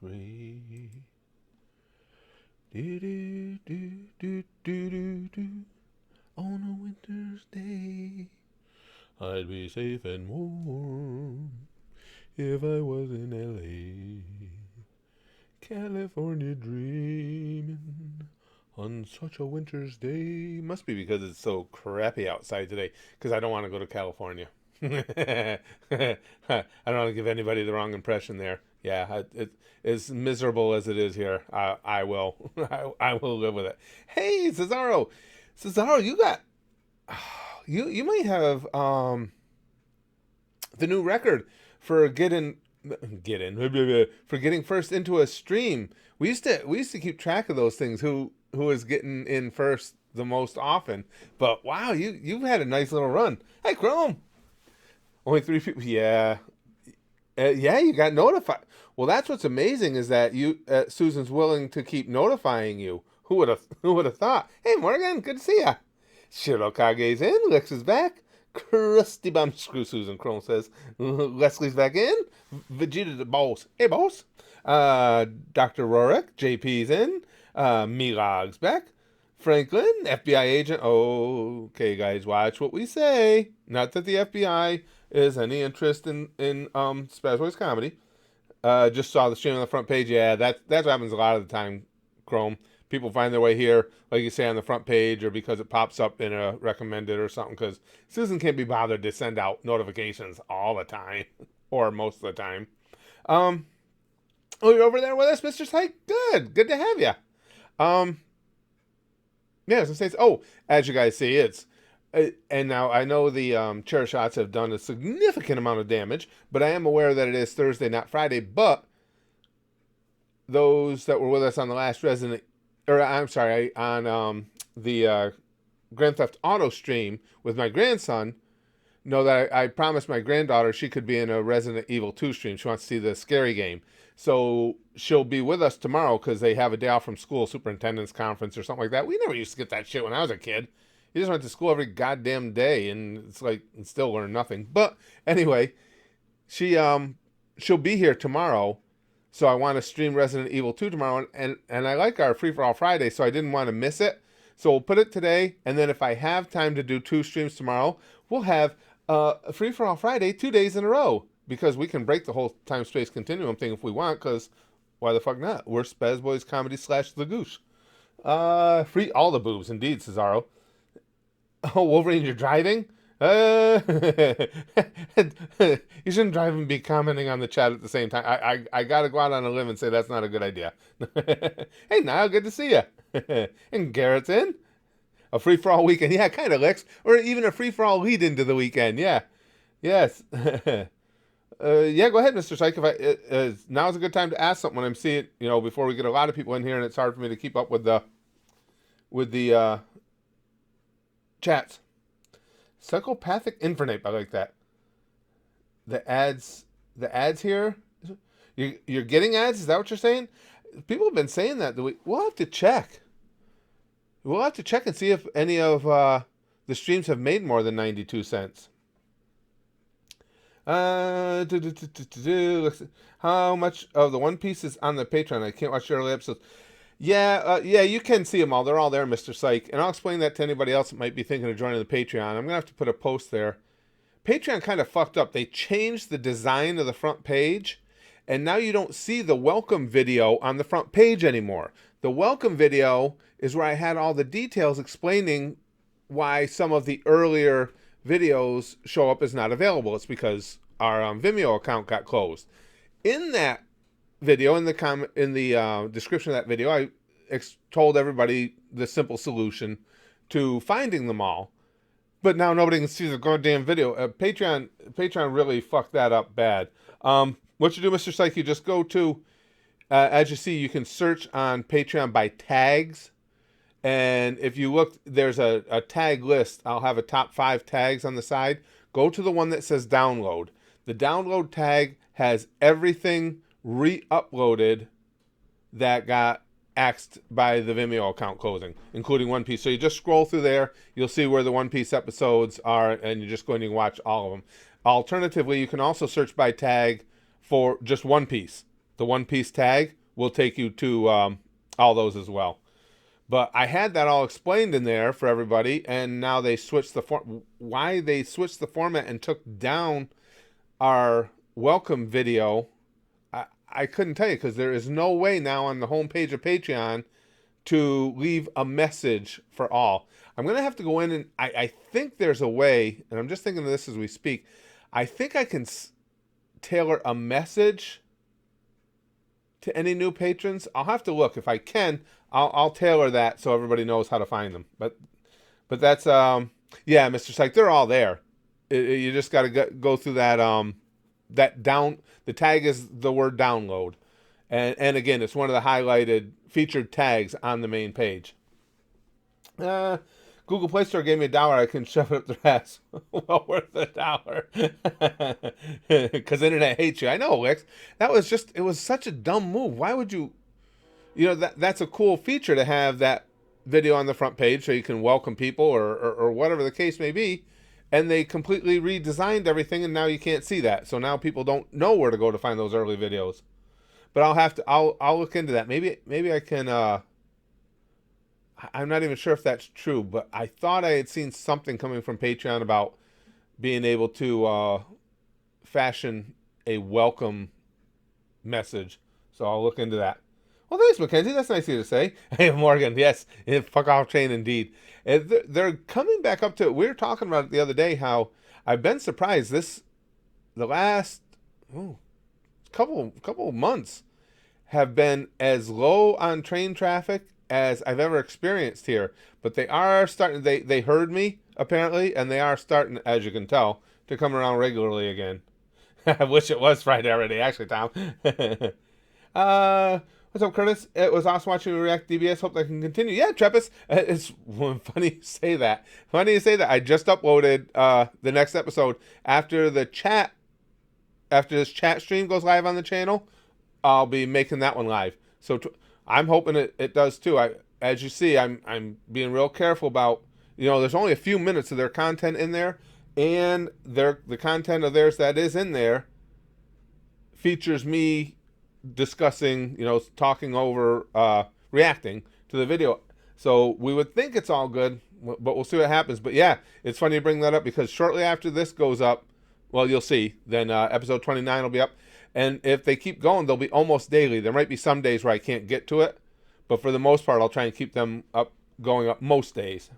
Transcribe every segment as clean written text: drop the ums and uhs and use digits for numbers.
gray. Do, do, do, do, do, do, do. On a winter's day, I'd be safe and warm if I was in LA. California dreaming on such a winter's day. Must be because it's so crappy outside today, because I don't want to go to California. I don't want to give anybody the wrong impression there. Yeah, as miserable as it is here, I will, I will live with it. Hey, Cesaro, Cesaro, you got, you might have the new record for for getting first into a stream. We used to keep track of those things. Who is getting in first the most often? But wow, you've had a nice little run. Hey, Chrome. Only three people. Yeah, yeah. You got notified. Well, that's what's amazing is that Susan's willing to keep notifying you. Who would have thought? Hey, Morgan, good to see ya. Shirokage's in. Lex is back. Crusty bum screw, Susan Crone says. Leslie's back in. Vegeta the boss. Hey, boss. Dr. Rorik. JP's in. Milag's back. Franklin, FBI agent. Okay, guys, watch what we say. Not that the FBI is any interest in Spazboy's comedy. Just saw the stream on the front page. Yeah, that's what happens a lot of the time, Chrome. People find their way here, like you say, on the front page, or because it pops up in a recommended or something, because Susan can't be bothered to send out notifications all the time, or most of the time. Oh, you're over there with us, Mr. Syke? Good to have you. Yeah, I was gonna say, as you guys see, and now I know the chair shots have done a significant amount of damage, but I am aware that it is Thursday, not Friday. But those that were with us on the last on the Grand Theft Auto stream with my grandson, know that I promised my granddaughter she could be in a Resident Evil 2 stream. She wants to see the scary game. So she'll be with us tomorrow because they have a day off from school, superintendent's conference or something like that. We never used to get that shit when I was a kid. You just went to school every goddamn day and it's like, and still learn nothing. But anyway, she'll be here tomorrow. So I want to stream Resident Evil 2 tomorrow, and I like our Free For All Friday, so I didn't want to miss it. So we'll put it today, and then if I have time to do 2 streams tomorrow, we'll have a Free For All Friday 2 days in a row, because we can break the whole time-space continuum thing if we want, because why the fuck not? We're Spaz Boys Comedy / The Goose. Free all the boobs, indeed, Cesaro. Oh, Wolverine, you're driving? You shouldn't drive and be commenting on the chat at the same time. I gotta go out on a limb and say that's not a good idea. Hey, Niall, good to see you. And Garrett's in. A free-for-all weekend. Yeah, kind of, Lex. Or even a free-for-all lead into the weekend. Yeah. Yes. Yeah, go ahead, Mr. Syke. Now's a good time to ask something when I'm seeing, before we get a lot of people in here and it's hard for me to keep up with the chats. Psychopathic Infernape, I like that. The ads here. You're getting ads? Is that what you're saying? People have been saying that. We'll have to check. We'll have to check and see if any of the streams have made more than 92 cents. How much of the One Piece is on the Patreon? I can't watch the early episodes. Yeah, you can see them all. They're all there, Mr. Syke. And I'll explain that to anybody else that might be thinking of joining the Patreon. I'm going to have to put a post there. Patreon kind of fucked up. They changed the design of the front page, and now you don't see the welcome video on the front page anymore. The welcome video is where I had all the details explaining why some of the earlier videos show up as not available. It's because our Vimeo account got closed. In that video, in the description of that video, I told everybody the simple solution to finding them all. But now nobody can see the goddamn video. Patreon really fucked that up bad. What you do, Mr. Syke, you just go to, as you see, you can search on Patreon by tags. And if you look, there's a tag list. I'll have a top 5 tags on the side. Go to the one that says download. The download tag has everything re-uploaded that got axed by the Vimeo account closing, including One Piece. So you just scroll through there, you'll see where the One Piece episodes are, and you're just going to watch all of them. Alternatively, you can also search by tag for just One Piece. the one-piece tag will take you to all those as well. But I had that all explained in there for everybody, and now they switched why they switched the format and took down our welcome video. I couldn't tell you, because there is no way now on the homepage of Patreon to leave a message for all. I'm going to have to go in and I think there's a way, and I'm just thinking of this as we speak. I think I can tailor a message to any new patrons. I'll have to look. If I can, I'll tailor that so everybody knows how to find them. But that's yeah, Mr. Syke, they're all there. You just got to go through that down. The tag is the word download, and again, it's one of the highlighted featured tags on the main page. Google Play Store gave me $1. I can shove it up their ass. Well worth $1. Because internet hates you. I know, Lex. It was such a dumb move. Why would you? That's a cool feature to have that video on the front page so you can welcome people or whatever the case may be. And they completely redesigned everything, and now you can't see that. So now people don't know where to go to find those early videos. But I'll look into that. Maybe I can. I'm not even sure if that's true, but I thought I had seen something coming from Patreon about being able to fashion a welcome message. So I'll look into that. Well, thanks, Mackenzie. That's nice of you to say. Hey, Morgan. Yes, fuck off chain indeed. They're coming back up to it. We were talking about it the other day, how I've been surprised the last couple of months have been as low on train traffic as I've ever experienced here. But they are starting, they heard me, apparently, and they are starting, as you can tell, to come around regularly again. I wish it was Friday already, actually, Tom. What's up, Curtis? It was awesome watching you react DBS. Hope that can continue. Yeah, Trepus. It's funny you say that. Funny you say that. I just uploaded the next episode after the chat. After this chat stream goes live on the channel, I'll be making that one live. So I'm hoping it does too. As you see, I'm being real careful about, there's only a few minutes of their content in there, and the content of theirs that is in there features me discussing, talking over, reacting to the video. So we would think it's all good, but we'll see what happens. But yeah, it's funny you bring that up, because shortly after this goes up, well, you'll see, then episode 29 will be up. And if they keep going, they'll be almost daily. There might be some days where I can't get to it, but for the most part, I'll try and keep them going up most days.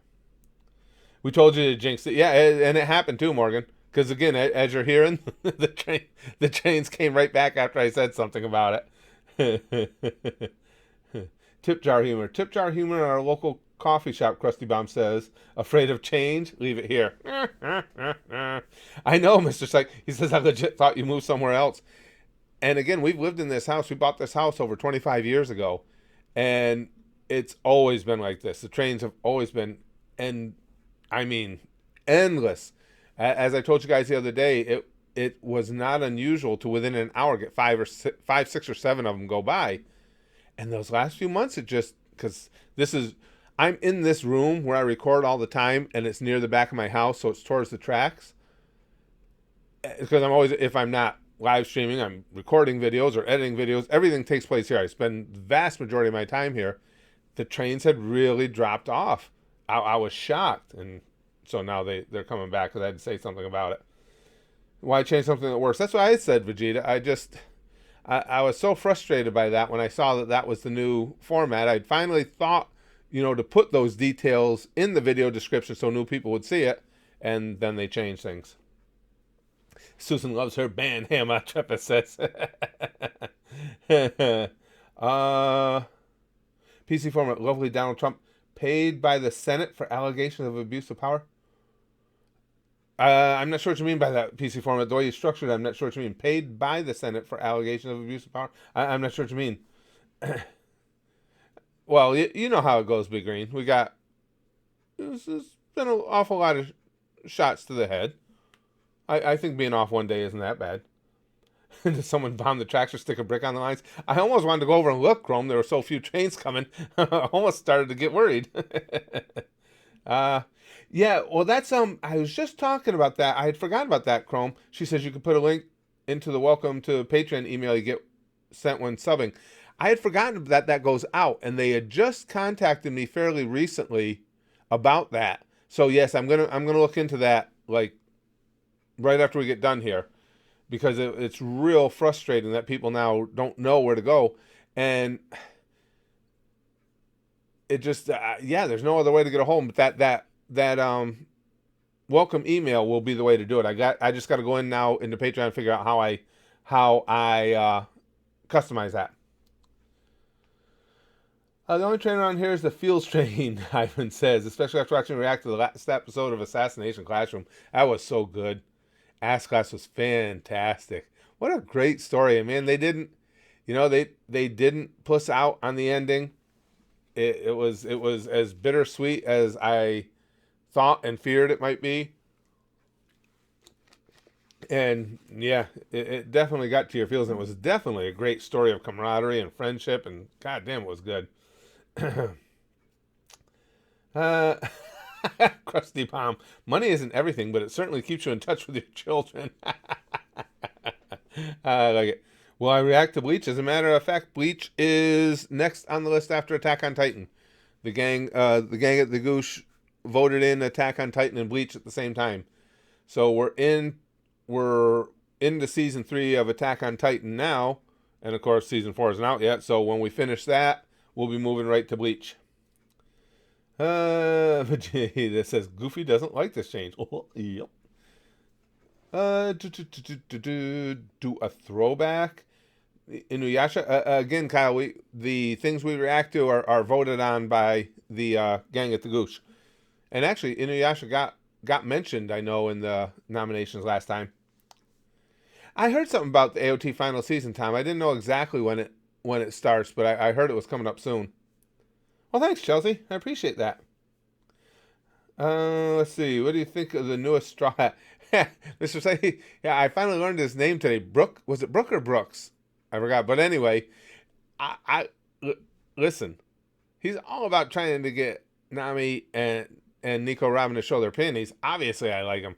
We told you to jinx it. Yeah, and it happened too, Morgan. Because again, as you're hearing, the trains came right back after I said something about it. Tip jar humor. Tip jar humor in our local coffee shop, Krusty Bomb says. Afraid of change? Leave it here. I know, Mr. Syke. He says, I legit thought you moved somewhere else. And again, we've lived in this house. We bought this house over 25 years ago. And it's always been like this. The trains have always been, and I mean, endless. As I told you guys the other day, it was not unusual to within an hour get five, 6, or 7 of them go by. And those last few months, it just, because I'm in this room where I record all the time, and it's near the back of my house, so it's towards the tracks. Because I'm always, if I'm not live streaming, I'm recording videos or editing videos. Everything takes place here. I spend the vast majority of my time here. The trains had really dropped off. I was shocked, and so now they're coming back because I had to say something about it. Why change something that works? That's what I said, Vegeta. I was so frustrated by that when I saw that was the new format. I'd finally thought, to put those details in the video description so new people would see it, and then they changed things. Susan loves her band, Hammer, Treppa says. PC format, lovely Donald Trump paid by the Senate for allegations of abuse of power. I'm not sure what you mean by that, PC format. The way you structured it, I'm not sure what you mean. Paid by the Senate for allegations of abuse of power? I'm not sure what you mean. Well, you know how it goes, Big Green. There's been an awful lot of shots to the head. I think being off one day isn't that bad. Did someone bomb the tracks or stick a brick on the lines? I almost wanted to go over and look, Chrome. There were so few trains coming. I almost started to get worried. Yeah, well, that's, I was just talking about that. I had forgotten about that, Chrome. She says you could put a link into the welcome to Patreon email you get sent when subbing. I had forgotten that that goes out, and they had just contacted me fairly recently about that. So yes, I'm gonna look into that like right after we get done here, because it's real frustrating that people now don't know where to go, and it just yeah, there's no other way to get a hold. But that welcome email will be the way to do it. I just got to go in now into Patreon and figure out how I customize that. The only trainer on here is the Fields train, Ivan says, especially after watching react to the last episode of Assassination Classroom. That was so good. Ass Class was fantastic. What a great story. And man, they didn't, they didn't puss out on the ending. It was as bittersweet as I thought and feared it might be. And yeah, it definitely got to your feels, and it was definitely a great story of camaraderie and friendship, and goddamn, it was good. uh, Krusty Palm. Money isn't everything, but it certainly keeps you in touch with your children. I like it. Will I react to Bleach? As a matter of fact, Bleach is next on the list after Attack on Titan. The gang at the Goosh voted in Attack on Titan and Bleach at the same time. So we're into season 3 of Attack on Titan now, and of course season 4 isn't out yet. So when we finish that, we'll be moving right to Bleach. That says Goofy doesn't like this change. Oh, yep. Do a throwback. Inuyasha again, Kyle. The things we react to are voted on by the gang at the Goosh, and actually Inuyasha got mentioned, I know, in the nominations last time. I heard something about the AOT final season, Tom. I didn't know exactly when it starts, but I heard it was coming up soon. Well, thanks, Chelsea. I appreciate that. Let's see. What do you think of the newest Straw Hat? Mr. Say, yeah, I finally learned his name today. Was it Brooke or Brooks? I forgot. But anyway, listen. He's all about trying to get Nami and Nico Robin to show their panties. Obviously, I like him.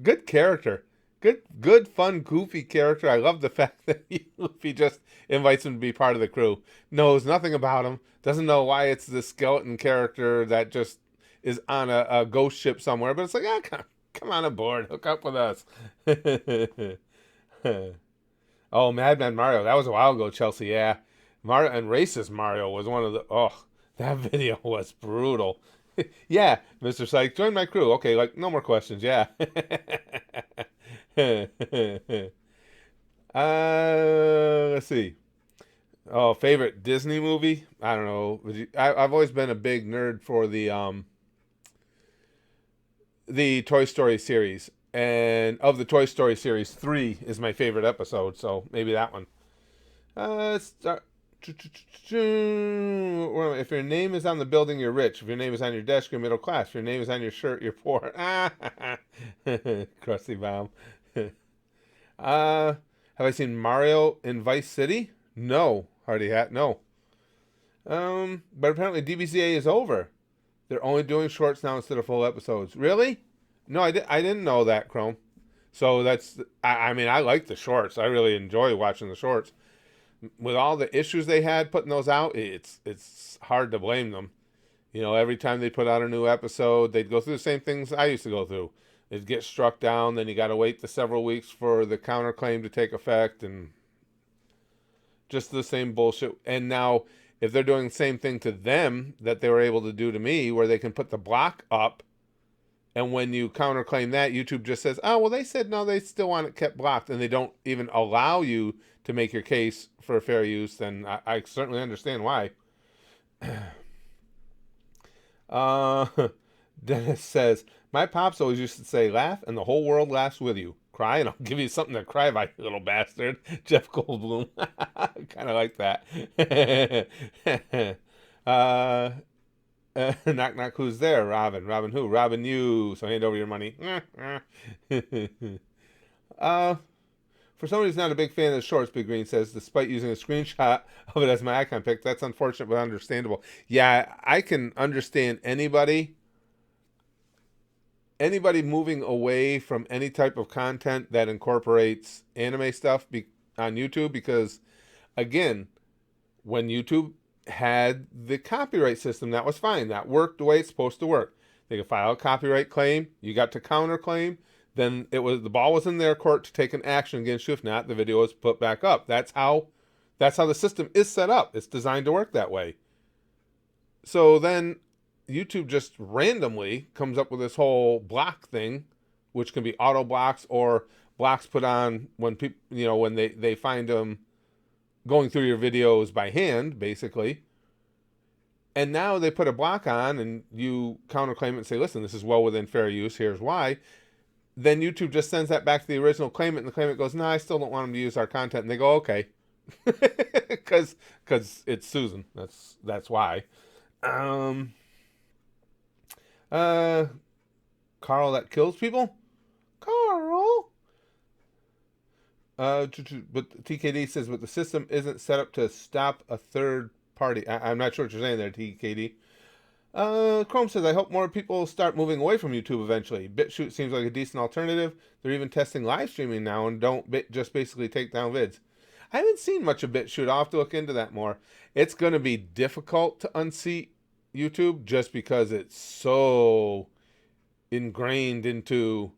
Good character. Good, fun, goofy character. I love the fact that he just invites him to be part of the crew. Knows nothing about him. Doesn't know why it's the skeleton character that just is on a ghost ship somewhere. But it's like, come on aboard. Hook up with us. Oh, Madman Mario. That was a while ago, Chelsea. Yeah. Mario and Racist Mario was one of the... Oh, that video was brutal. Yeah, Mr. Syke, join my crew. Okay, like, no more questions. Yeah. Let's see. Oh, favorite Disney movie? I don't know. I've always been a big nerd for the Toy Story series, and of the Toy Story series, 3 is my favorite episode. So maybe that one. Start. If your name is on the building, you're rich. If your name is on your desk, you're middle class. If your name is on your shirt, you're poor. Krusty Bomb. Have I seen Mario in Vice City? No, Hardy Hat. No. But apparently DBCA is over. They're only doing shorts now instead of full episodes. Really? No, I didn't know that, Chrome. So that's. I mean, I like the shorts. I really enjoy watching the shorts. With all the issues they had putting those out, it's hard to blame them. Every time they put out a new episode, they'd go through the same things I used to go through. It'd get struck down, then you got to wait the several weeks for the counterclaim to take effect, and just the same bullshit. And now, if they're doing the same thing to them that they were able to do to me, where they can put the block up, and when you counterclaim that, YouTube just says, oh, well, they said no, they still want it kept blocked, and they don't even allow you to make your case for fair use, then I certainly understand why. Dennis says, my pops always used to say, laugh and the whole world laughs with you. Cry and I'll give you something to cry about, you little bastard. Jeff Goldblum. Kind of like that. Knock, knock, who's there? Robin. Robin who? Robin you. So hand over your money. For somebody who's not a big fan of the shorts, Big Green says, despite using a screenshot of it as my icon pic, that's unfortunate but understandable. Yeah, I can understand anybody moving away from any type of content that incorporates anime stuff on YouTube, because Again, when YouTube had the copyright system, that was fine. That worked the way it's supposed to work. They could file a copyright claim. You got to counterclaim. Then the ball was in their court to take an action against you. If not, the video was put back up. That's how the system is set up. It's designed to work that way. So then YouTube just randomly comes up with this whole block thing, which can be auto blocks or blocks put on when people, when they find them going through your videos by hand, basically. And now they put a block on and you counterclaim it and say, listen, this is well within fair use. Here's why. Then YouTube just sends that back to the original claimant, and the claimant goes, no, I still don't want them to use our content. And they go, okay. Because it's Susan. That's why. Carl that kills people? Carl? But TKD says, but the system isn't set up to stop a third party. I'm not sure what you're saying there, TKD. Chrome says, I hope more people start moving away from YouTube eventually. BitChute seems like a decent alternative. They're even testing live streaming now and don't just basically take down vids. I haven't seen much of BitChute. I'll have to look into that more. It's going to be difficult to unseat YouTube just because it's so ingrained into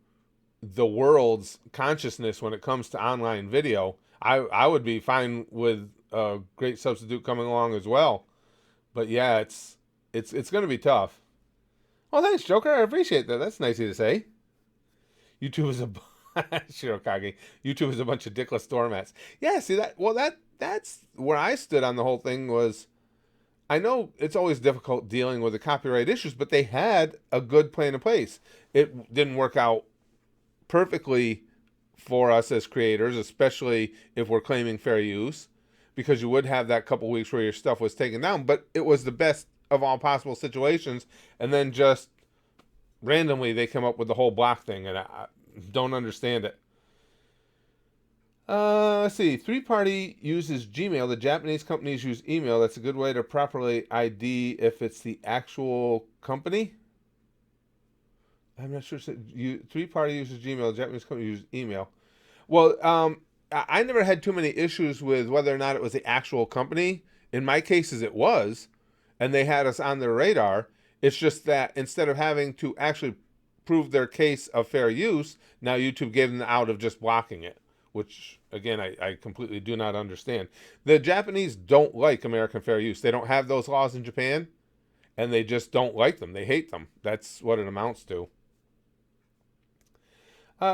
the world's consciousness when it comes to online video. I would be fine with a great substitute coming along as well. But yeah, it's going to be tough. Well, thanks, Joker. I appreciate that. That's nice of you to say. YouTube is Shirokage. YouTube is a bunch of dickless doormats. Yeah, see that? Well, that's where I stood on the whole thing. Was I know it's always difficult dealing with the copyright issues, but they had a good plan in place. It didn't work out perfectly for us as creators, especially if we're claiming fair use, because you would have that couple weeks where your stuff was taken down, but it was the best of all possible situations. And then just randomly they come up with the whole block thing, and I don't understand it. Let's see. 3-party uses Gmail. The Japanese companies use email. That's a good way to properly ID if it's the actual company. I'm not sure. 3-party uses Gmail. The Japanese company uses email. Well, I never had too many issues with whether or not it was the actual company. In my cases, it was, and they had us on their radar. It's just that instead of having to actually prove their case of fair use, now YouTube gave them the out of just blocking it, which, again, I completely do not understand. The Japanese don't like American fair use. They don't have those laws in Japan, and they just don't like them. They hate them. That's what it amounts to.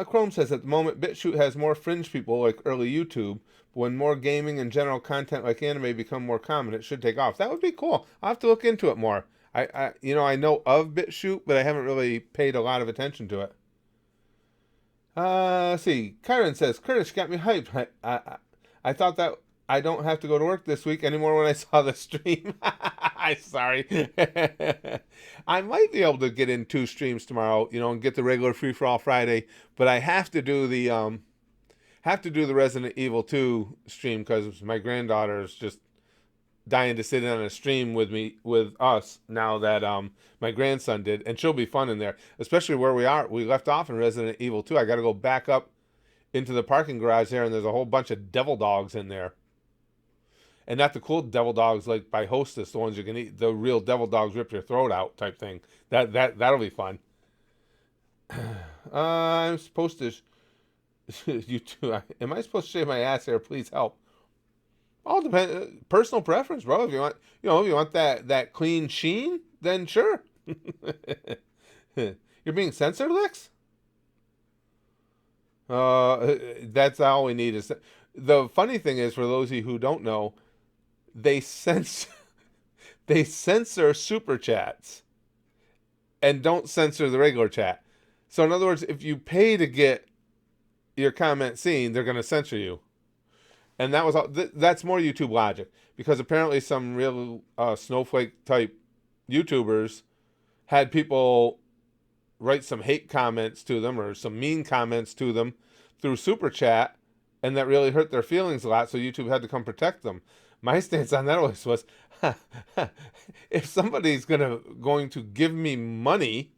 Chrome says, at the moment, BitChute has more fringe people like early YouTube. But when more gaming and general content like anime become more common, it should take off. That would be cool. I'll have to look into it more. I know of BitChute, but I haven't really paid a lot of attention to it. Let's see. Kyron says, Curtis got me hyped. I thought that I don't have to go to work this week anymore when I saw the stream. I'm sorry. I might be able to get in 2 streams tomorrow, and get the regular Free For All Friday, but I have to do the Resident Evil 2 stream because my granddaughter is just dying to sit in on a stream with us now that my grandson did, and she'll be fun in there, especially where we left off in Resident Evil 2. I got to go back up into the parking garage there, and there's a whole bunch of devil dogs in there. And not the cool devil dogs like by Hostess, the ones you can eat. The real devil dogs rip your throat out type thing. That'll be fun. I'm supposed to. You too. Am I supposed to shave my ass hair? Please help. All depends. Personal preference, bro. If you want, if you want that clean sheen, then sure. You're being censored, Lex? That's all we need is. The funny thing is, for those of you who don't know, they censor super chats and don't censor the regular chat. So in other words, if you pay to get your comment seen, they're going to censor you. And that was that's more YouTube logic, because apparently some real snowflake type YouTubers had people write some hate comments to them or some mean comments to them through super chat, and that really hurt their feelings a lot, so YouTube had to come protect them. My stance on that always was, if somebody's going to give me money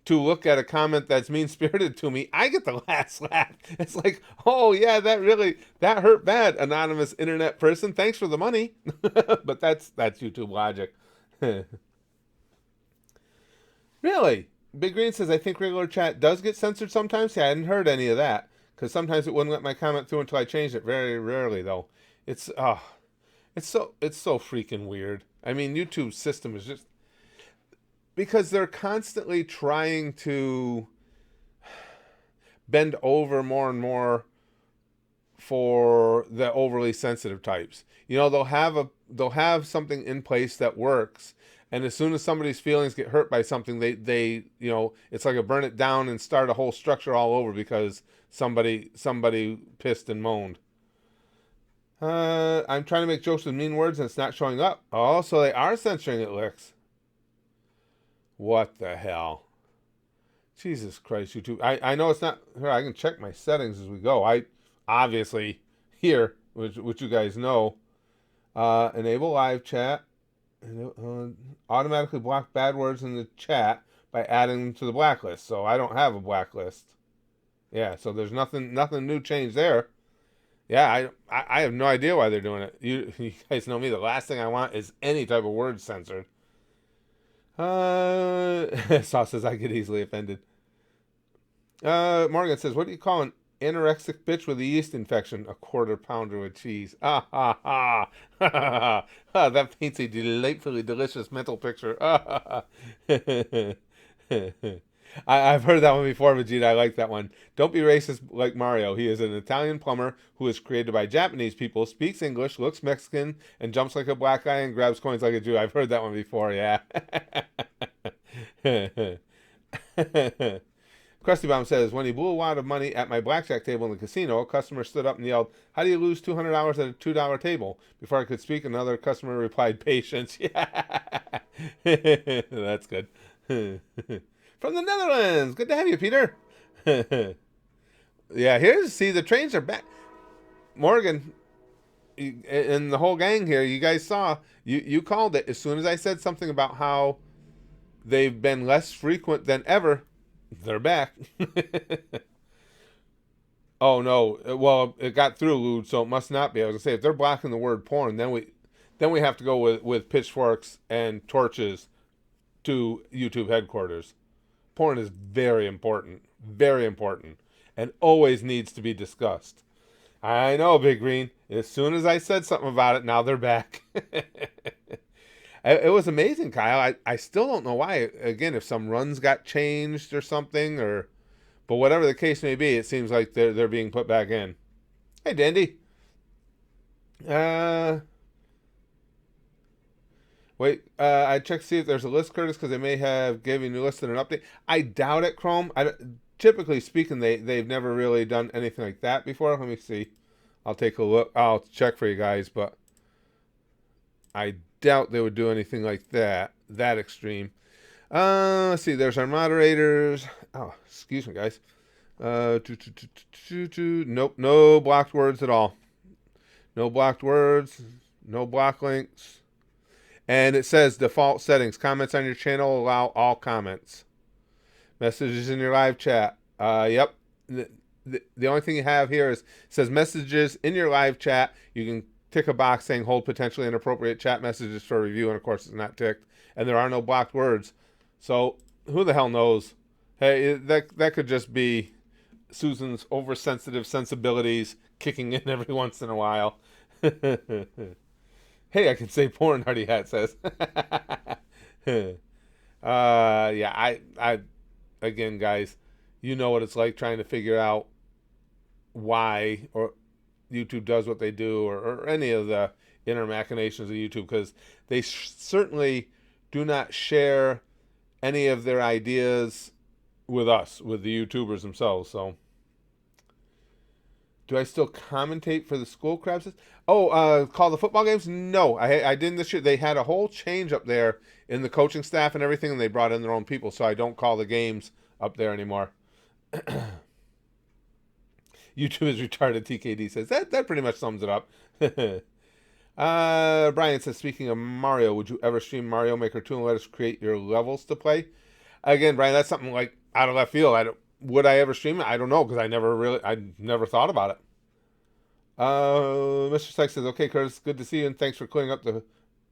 to look at a comment that's mean spirited to me, I get the last laugh. It's like, oh yeah, that hurt bad, anonymous internet person. Thanks for the money. But that's YouTube logic. Really? Big Green says, I think regular chat does get censored sometimes. See, I hadn't heard any of that. Because sometimes it wouldn't let my comment through until I changed it. Very rarely though. It's it's so freaking weird. I mean, YouTube's system is just, because they're constantly trying to bend over more and more for the overly sensitive types. They'll have something in place that works, and as soon as somebody's feelings get hurt by something, they it's like a burn it down and start a whole structure all over because somebody pissed and moaned. I'm trying to make jokes with mean words and it's not showing up. Oh, so they are censoring it, Licks. What the hell? Jesus Christ, YouTube. I know it's not here. I can check my settings as we go. I obviously here, which you guys know, enable live chat, and automatically block bad words in the chat by adding them to the blacklist. So I don't have a blacklist. Yeah, so there's nothing new change there. Yeah, I have no idea why they're doing it. You guys know me. The last thing I want is any type of word censored. Saw says I get easily offended. Morgan says, what do you call an anorexic bitch with a yeast infection? A quarter pounder with cheese. Ah, ha, ha. That paints a delightfully delicious mental picture. I've heard that one before, Vegeta. I like that one. Don't be racist like Mario. He is an Italian plumber who is created by Japanese people, speaks English, looks Mexican, and jumps like a black guy and grabs coins like a Jew. I've heard that one before, yeah. Krusty Bomb says, when he blew a wad of money at my blackjack table in the casino, a customer stood up and yelled, how do you lose $200 at a $2 table? Before I could speak, another customer replied, patience. Yeah. That's good. From the Netherlands. Good to have you, Peter. Yeah, the trains are back. Morgan, and the whole gang here, you guys saw, you called it. As soon as I said something about how they've been less frequent than ever, they're back. Oh no, well, it got through, Lude, so it must not be. I was gonna say, if they're blocking the word porn, then we have to go with pitchforks and torches to YouTube headquarters. Porn is very important, and always needs to be discussed. I know, Big Green. As soon as I said something about it, now they're back. It was amazing, Kyle. I still don't know why. Again, if some runs got changed or something, but whatever the case may be, it seems like they're being put back in. Hey, Dandy. Wait, I checked to see if there's a list, Curtis, because they may have given you listed an update. I doubt it, Chrome. Typically speaking, they've never really done anything like that before. Let me see. I'll take a look. I'll check for you guys, but I doubt they would do anything like that extreme. Let's see. There's our moderators. Oh, excuse me, guys. Nope, no blocked words at all. No blocked words. No block links. And it says default settings. Comments on your channel allow all comments. Messages in your live chat. Yep. The only thing you have here is, it says messages in your live chat. You can tick a box saying hold potentially inappropriate chat messages for review, and of course it's not ticked. And there are no blocked words. So who the hell knows? Hey, that could just be Susan's oversensitive sensibilities kicking in every once in a while. Hey, I can say porn, Hardy Hat says. Yeah, I again, guys, you know what it's like trying to figure out why or YouTube does what they do, or any of the inner machinations of YouTube, because they certainly do not share any of their ideas with us, with the YouTubers themselves. So, do I still commentate for the school crabs? Oh, call the football games? No, I didn't this year. They had a whole change up there in the coaching staff and everything, and they brought in their own people, so I don't call the games up there anymore. YouTube is retarded, TKD says. That pretty much sums it up. Brian says, speaking of Mario, would you ever stream Mario Maker 2 and let us create your levels to play? again, Brian, that's something like out of left field. Would I ever stream it? I don't know because I never thought about it. Mr. Sykes says, okay, Curtis, good to see you, and thanks for clearing up the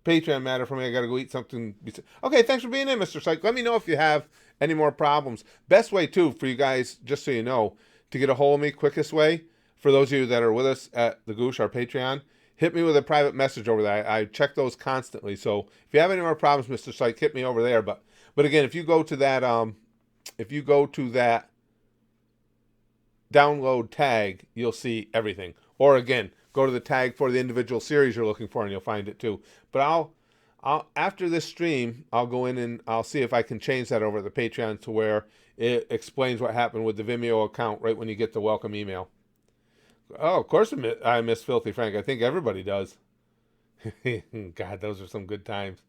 Patreon matter for me. I got to go eat something. Okay, thanks for being in, Mr. Sykes. Let me know if you have any more problems. Best way, too, for you guys, just so you know, to get a hold of me, quickest way, for those of you that are with us at the Goosh, our Patreon, hit me with a private message over there. I check those constantly. So if you have any more problems, Mr. Sykes, hit me over there. But again, if you go to that download tag, you'll see everything. Or again, go to the tag for the individual series you're looking for, and you'll find it too. But I'll after this stream, I'll go in and I'll see if I can change that over the Patreon to where it explains what happened with the Vimeo account right when you get the welcome email. Oh, of course I miss Filthy Frank. I think everybody does. God, those are some good times.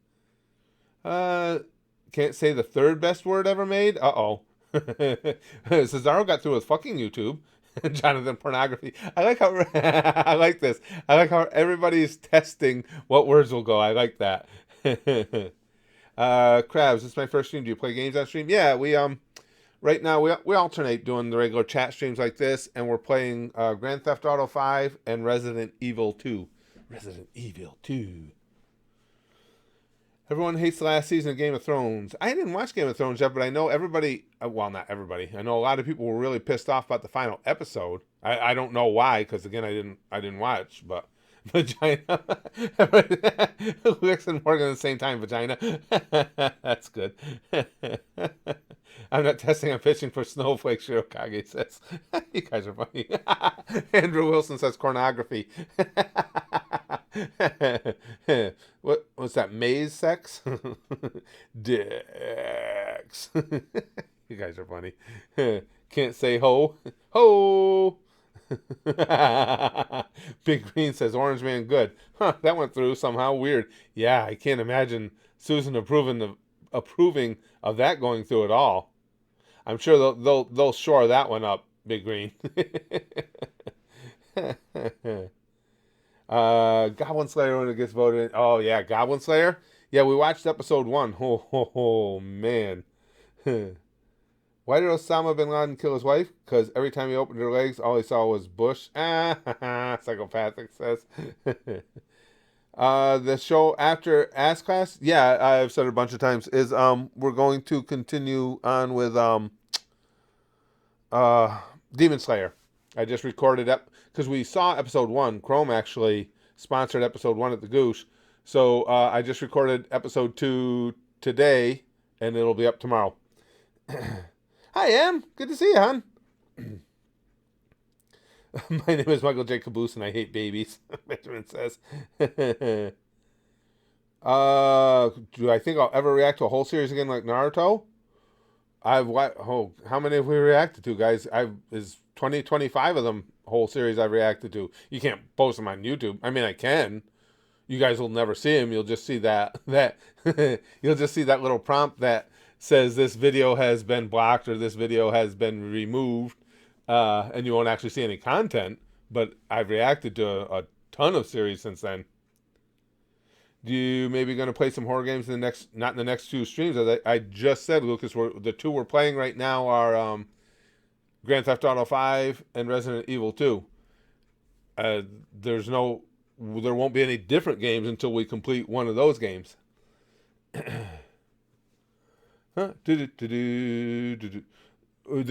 Can't say the third best word ever made. Uh-oh. Cesaro got through with fucking YouTube. Jonathan, pornography. I like how I like this. I like how everybody's testing what words will go. I like that. Krabs, this is my first stream. Do you play games on stream? Yeah, we right now we alternate doing the regular chat streams like this, and we're playing Grand Theft Auto 5 and Resident Evil 2. Resident Evil 2. Everyone hates the last season of Game of Thrones. I didn't watch Game of Thrones yet, but I know everybody, well, not everybody. I know a lot of people were really pissed off about the final episode. I don't know why, because again, I didn't watch, but vagina. Lex and Morgan at the same time, vagina. That's good. I'm not testing, I'm pitching for snowflakes, Shirokage says. You guys are funny. Andrew Wilson says pornography. What's that? Maze sex? Dicks. You guys are funny. Can't say ho. Ho! Big Green says Orange Man good. Huh, that went through somehow. Weird. Yeah, I can't imagine Susan approving of that going through at all. I'm sure they'll shore that one up, Big Green. Goblin Slayer when it gets voted in. Oh yeah, Goblin Slayer. Yeah, we watched episode 1. Oh man. Why did Osama bin Laden kill his wife? Because every time he opened her legs, all he saw was bush. Psychopathic says. The show after Ass Class, yeah, I've said it a bunch of times, is we're going to continue on with Demon Slayer. I just recorded because we saw episode 1. Chrome actually sponsored episode 1 at the Goosh. So I just recorded episode 2 today, and it'll be up tomorrow. Hi, Em. Good to see you, hon. My name is Michael J. Caboose, and I hate babies, Benjamin says. Do I think I'll ever react to a whole series again like Naruto? How many have we reacted to, guys? Is 25 of them whole series I've reacted to. You can't post them on YouTube. I mean, I can. You guys will never see them. You'll just see that you'll just see that little prompt that says this video has been blocked or this video has been removed, and you won't actually see any content. But I've reacted to a ton of series since then. Do you maybe going to play some horror games not in the next 2 streams? As I just said, Lucas, the 2 we're playing right now are Grand Theft Auto 5 and Resident Evil 2. There won't be any different games until we complete one of those games. The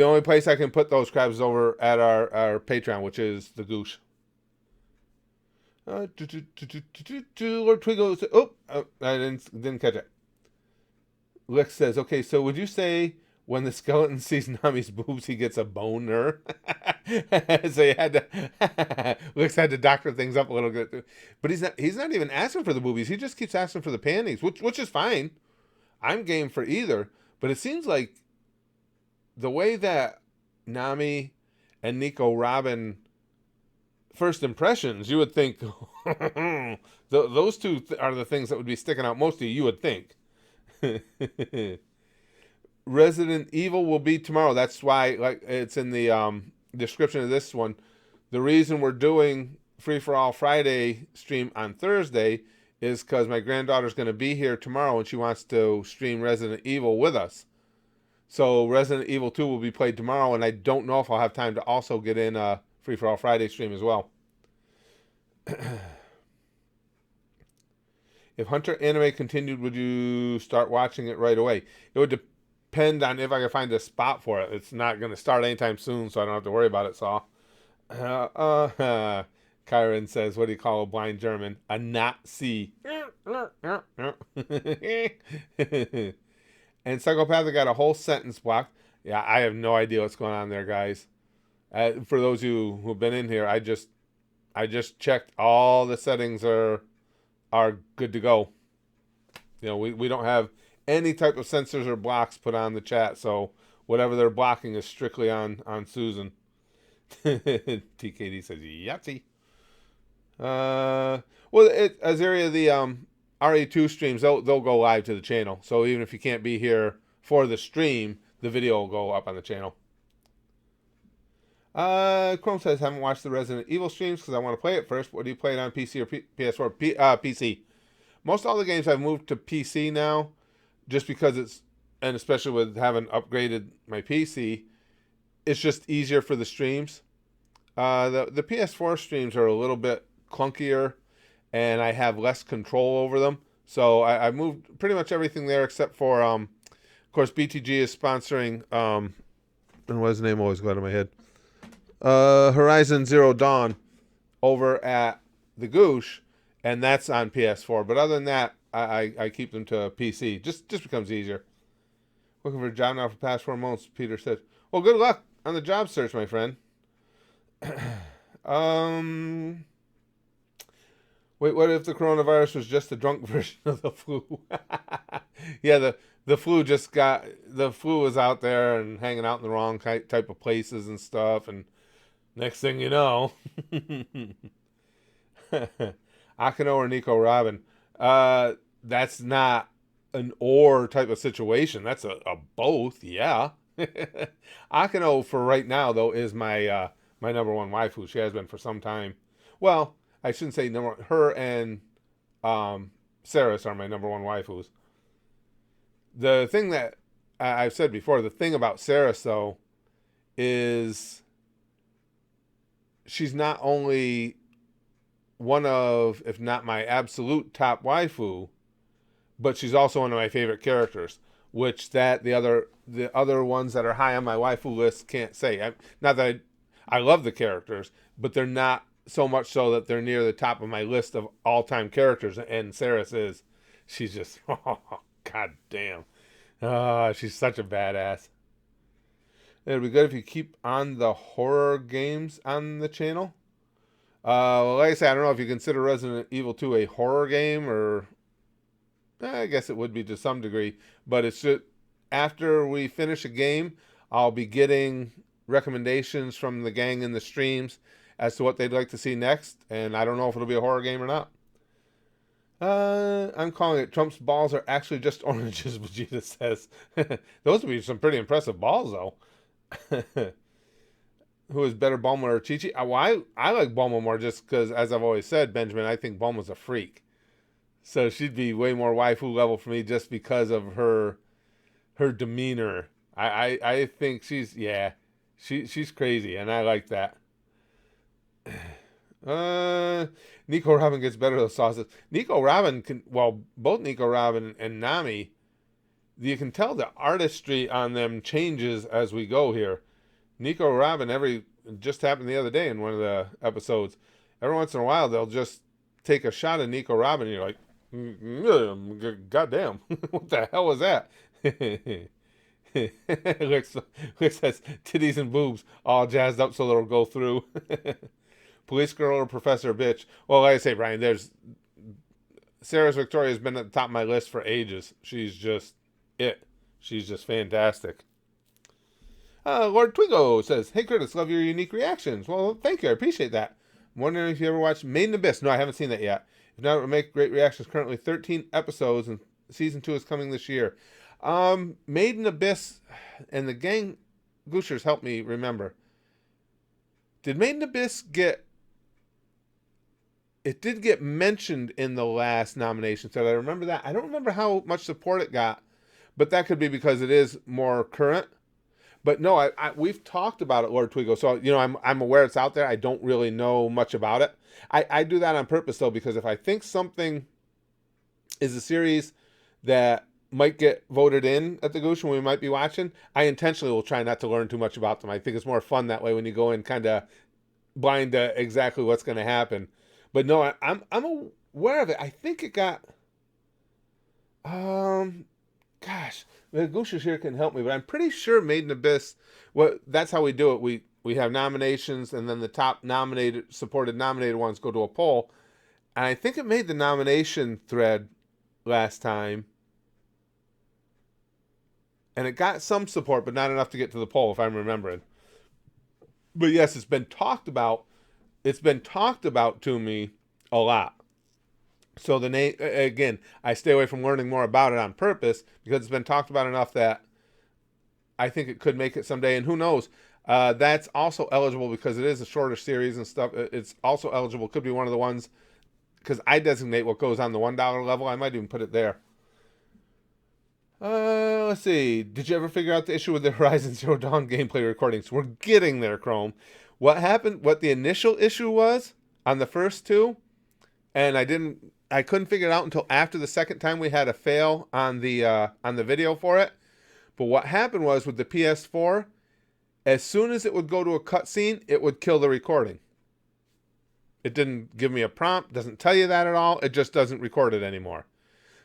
only place I can put those crabs is over at our Patreon, which is the Goosh. Lord Twigo. I didn't catch it. Lex says, okay, so would you say when the skeleton sees Nami's boobs, he gets a boner? So he had to. Lex had to doctor things up a little bit, but he's not even asking for the boobies. He just keeps asking for the panties, which is fine. I'm game for either, but it seems like the way that Nami and Nico Robin first impressions, you would think those two are the things that would be sticking out most to you. You would think. Resident Evil will be tomorrow. That's why, like, it's in the description of this one. The reason we're doing Free for All Friday stream on Thursday is because my granddaughter's going to be here tomorrow and she wants to stream Resident Evil with us. So Resident Evil 2 will be played tomorrow, and I don't know if I'll have time to also get in a Free for All Friday stream as well. If Hunter anime continued, would you start watching it right away? It would depend on if I can find a spot for it. It's not going to start anytime soon, so I don't have to worry about it, Saw. Kyron says, what do you call a blind German? A Nazi. And Psychopathic got a whole sentence blocked. Yeah, I have no idea what's going on there, guys. For those of you who've been in here, I just checked all the settings are good to go. You know, we don't have any type of censors or blocks put on the chat, so whatever they're blocking is strictly on Susan. TKD says Yahtzee. Well, Azaria, the RE2 streams, they'll go live to the channel. So even if you can't be here for the stream, the video will go up on the channel. Chrome says, haven't watched the Resident Evil streams because I want to play it first. What do you play it on PC or PS4? PC. Most all the games I've moved to PC now, just because it's, and especially with having upgraded my PC, it's just easier for the streams. The PS4 streams are a little bit clunkier, and I have less control over them. So I moved pretty much everything there except for, of course, BTG is sponsoring, and what's the name always go out of my head? Horizon Zero Dawn over at the Goosh, and that's on PS4. But other than that, I keep them to PC. Just becomes easier. Looking for a job now for the past 4 months, Peter said. Well, good luck on the job search, my friend. Wait, what if the coronavirus was just a drunk version of the flu? Yeah, the flu was out there and hanging out in the wrong type of places and stuff, and next thing you know, Akano or Nico Robin. That's not an or type of situation. That's a both, yeah. Akano for right now though is my my number one waifu. She has been for some time. Well, I shouldn't say number one. Her and Saris are my number one waifus. The thing that I've said before, the thing about Saris though, is she's not only one of, if not my absolute top waifu, but she's also one of my favorite characters, which the other ones that are high on my waifu list can't say. Not that I love the characters, but they're not so much so that they're near the top of my list of all-time characters, and Saris is. She's just, oh, god damn. She's such a badass. It'd be good if you keep on the horror games on the channel. Well, like I said, I don't know if you consider Resident Evil 2 a horror game, or I guess it would be to some degree, but it's just, after we finish a game, I'll be getting recommendations from the gang in the streams as to what they'd like to see next, and I don't know if it'll be a horror game or not. I'm calling it Trump's balls are actually just oranges, Vegeta says. Those would be some pretty impressive balls, though. Who is better, Bulma or Chi-Chi? Well, I like Bulma more just because, as I've always said, Benjamin, I think Bulma's a freak. So she'd be way more waifu level for me just because of her demeanor. I think she's crazy, and I like that. Nico Robin gets better with sauces. Nico Robin both Nico Robin and Nami, you can tell the artistry on them changes as we go here. Nico Robin, just happened the other day in one of the episodes. Every once in a while, they'll just take a shot of Nico Robin, and you're like, goddamn, what the hell was that? Rick says, titties and boobs all jazzed up so they'll go through. Police girl or professor bitch? Well, like I say, Brian, Sarah's Victoria has been at the top of my list for ages. She's just it. She's just fantastic. Lord Twigo says, hey, Curtis, love your unique reactions. Well, thank you. I appreciate that. I'm wondering if you ever watched Made in Abyss. No, I haven't seen that yet. If not, it would make great reactions. Currently 13 episodes, and season 2 is coming this year. Made in Abyss, and the gang Gooshers help me remember. Did Made in Abyss it did get mentioned in the last nomination, so I remember that. I don't remember how much support it got, but that could be because it is more current. But no, we've talked about it, Lord Twigo. So I'm aware it's out there. I don't really know much about it. I do that on purpose though, because if I think something is a series that might get voted in at the Goosh when we might be watching, I intentionally will try not to learn too much about them. I think it's more fun that way when you go in kind of blind to exactly what's going to happen. But no, I'm aware of it. I think it got gosh, the Gooshers here can help me, but I'm pretty sure Made in Abyss. That's how we do it. We have nominations, and then the top supported nominated ones go to a poll. And I think it made the nomination thread last time, and it got some support, but not enough to get to the poll, if I'm remembering. But yes, it's been talked about. It's been talked about to me a lot. So the name, again, I stay away from learning more about it on purpose because it's been talked about enough that I think it could make it someday. And who knows? That's also eligible because it is a shorter series and stuff. It's also eligible. Could be one of the ones, because I designate what goes on the $1 level. I might even put it there. Let's see. Did you ever figure out the issue with the Horizon Zero Dawn gameplay recordings? We're getting there, Chrome. What happened? What the initial issue was on the first two, and I couldn't figure it out until after the second time we had a fail on the video for it. But what happened was with the PS4, as soon as it would go to a cutscene, it would kill the recording. It didn't give me a prompt, doesn't tell you that at all. It just doesn't record it anymore.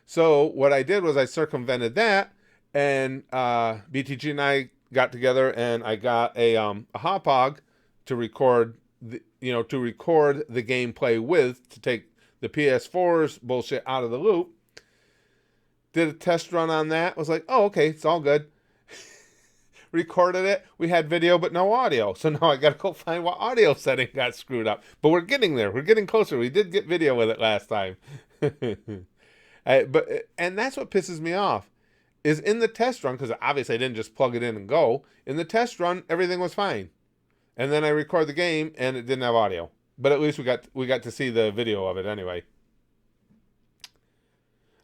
So what I did was I circumvented that, and BTG and I got together, and I got a Hauppauge to record the gameplay with, to take the PS4's bullshit out of the loop. Did a test run on that. Was like, oh, okay, it's all good. Recorded it. We had video but no audio. So now I got to go find what audio setting got screwed up. But we're getting there. We're getting closer. We did get video with it last time. And that's what pisses me off. Is in the test run, because obviously I didn't just plug it in and go. In the test run, everything was fine. And then I record the game and it didn't have audio. But at least we got to see the video of it anyway.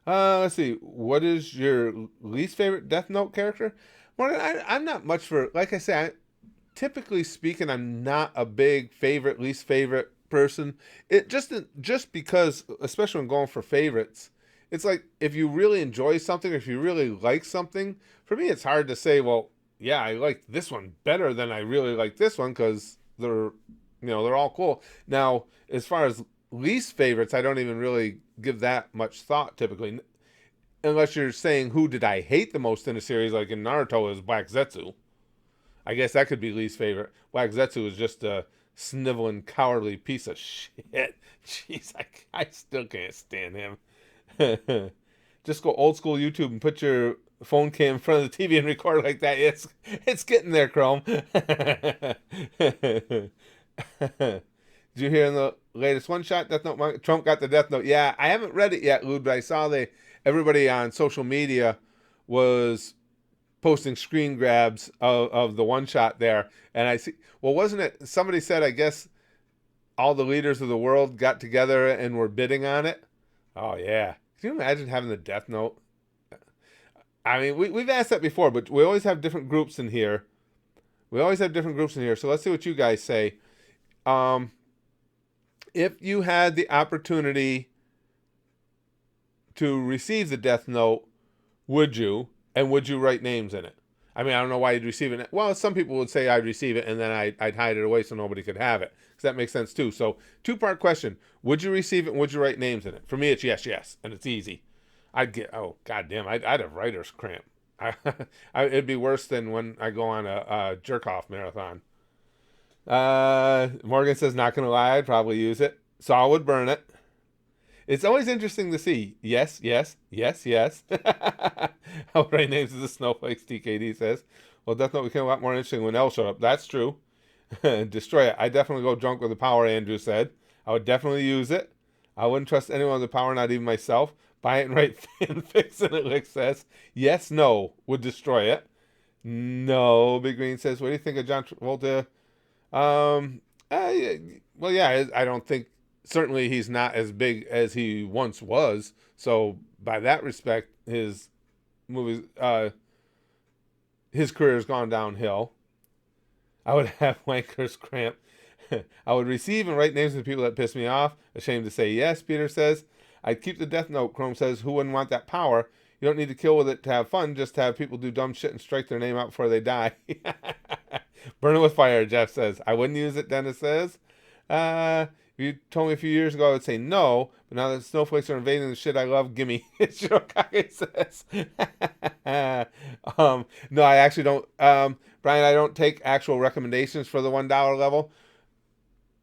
Let's see. What is your least favorite Death Note character? Morgan, I'm not much for, like I say, typically speaking, I'm not a big least favorite person. It just because, especially when going for favorites, it's like if you really enjoy something, or if you really like something, for me it's hard to say, well, yeah, I like this one better than I really like this one, because they're all cool. Now, as far as least favorites, I don't even really give that much thought typically, unless you're saying who did I hate the most in a series, like in Naruto is Black Zetsu. I guess that could be least favorite. Black Zetsu is just a sniveling, cowardly piece of shit. Jeez, I still can't stand him. Just go old school YouTube and put your phone cam in front of the TV and record like that. It's getting there, Chrome. Did you hear in the latest one shot Death Note? Trump got the Death Note. Yeah, I haven't read it yet, Lude, but I saw everybody on social media was posting screen grabs of the one shot there, and I see. Well, wasn't it? Somebody said, I guess all the leaders of the world got together and were bidding on it. Oh yeah, can you imagine having the Death Note? I mean, we've asked that before, but we always have different groups in here. So let's see what you guys say. If you had the opportunity to receive the Death Note, would you? And would you write names in it? I mean, I don't know why you'd receive it. Well, some people would say I'd receive it and then I'd hide it away so nobody could have it. Because that makes sense too. So, two-part question. Would you receive it and would you write names in it? For me, it's yes. And it's easy. I'd have writer's cramp. It'd be worse than when I go on a jerk-off marathon. Morgan says, not going to lie, I'd probably use it. Saul would burn it. It's always interesting to see. Yes. I'll write names of the snowflakes, TKD says. Well, Death Note became a lot more interesting when L showed up. That's true. Destroy it. I definitely go drunk with the power, Andrew said. I would definitely use it. I wouldn't trust anyone with the power, not even myself. Buy it and write fanfics, and it says. Yes, no, would destroy it. No, Big Green says, what do you think of John Travolta? Well, yeah, I don't think, certainly he's not as big as he once was. So by that respect, his movies, his career has gone downhill. I would have wanker's cramp. I would receive and write names of the people that piss me off. Ashamed to say yes, Peter says. I'd keep the death note, Chrome says. Who wouldn't want that power? You don't need to kill with it to have fun, just to have people do dumb shit and strike their name out before they die. Burn it with fire, Jeff says. I wouldn't use it, Dennis says. If you told me a few years ago, I would say no, but now that snowflakes are invading the shit I love, gimme. Shirokage says. No, I actually don't. Brian, I don't take actual recommendations for the $1 level.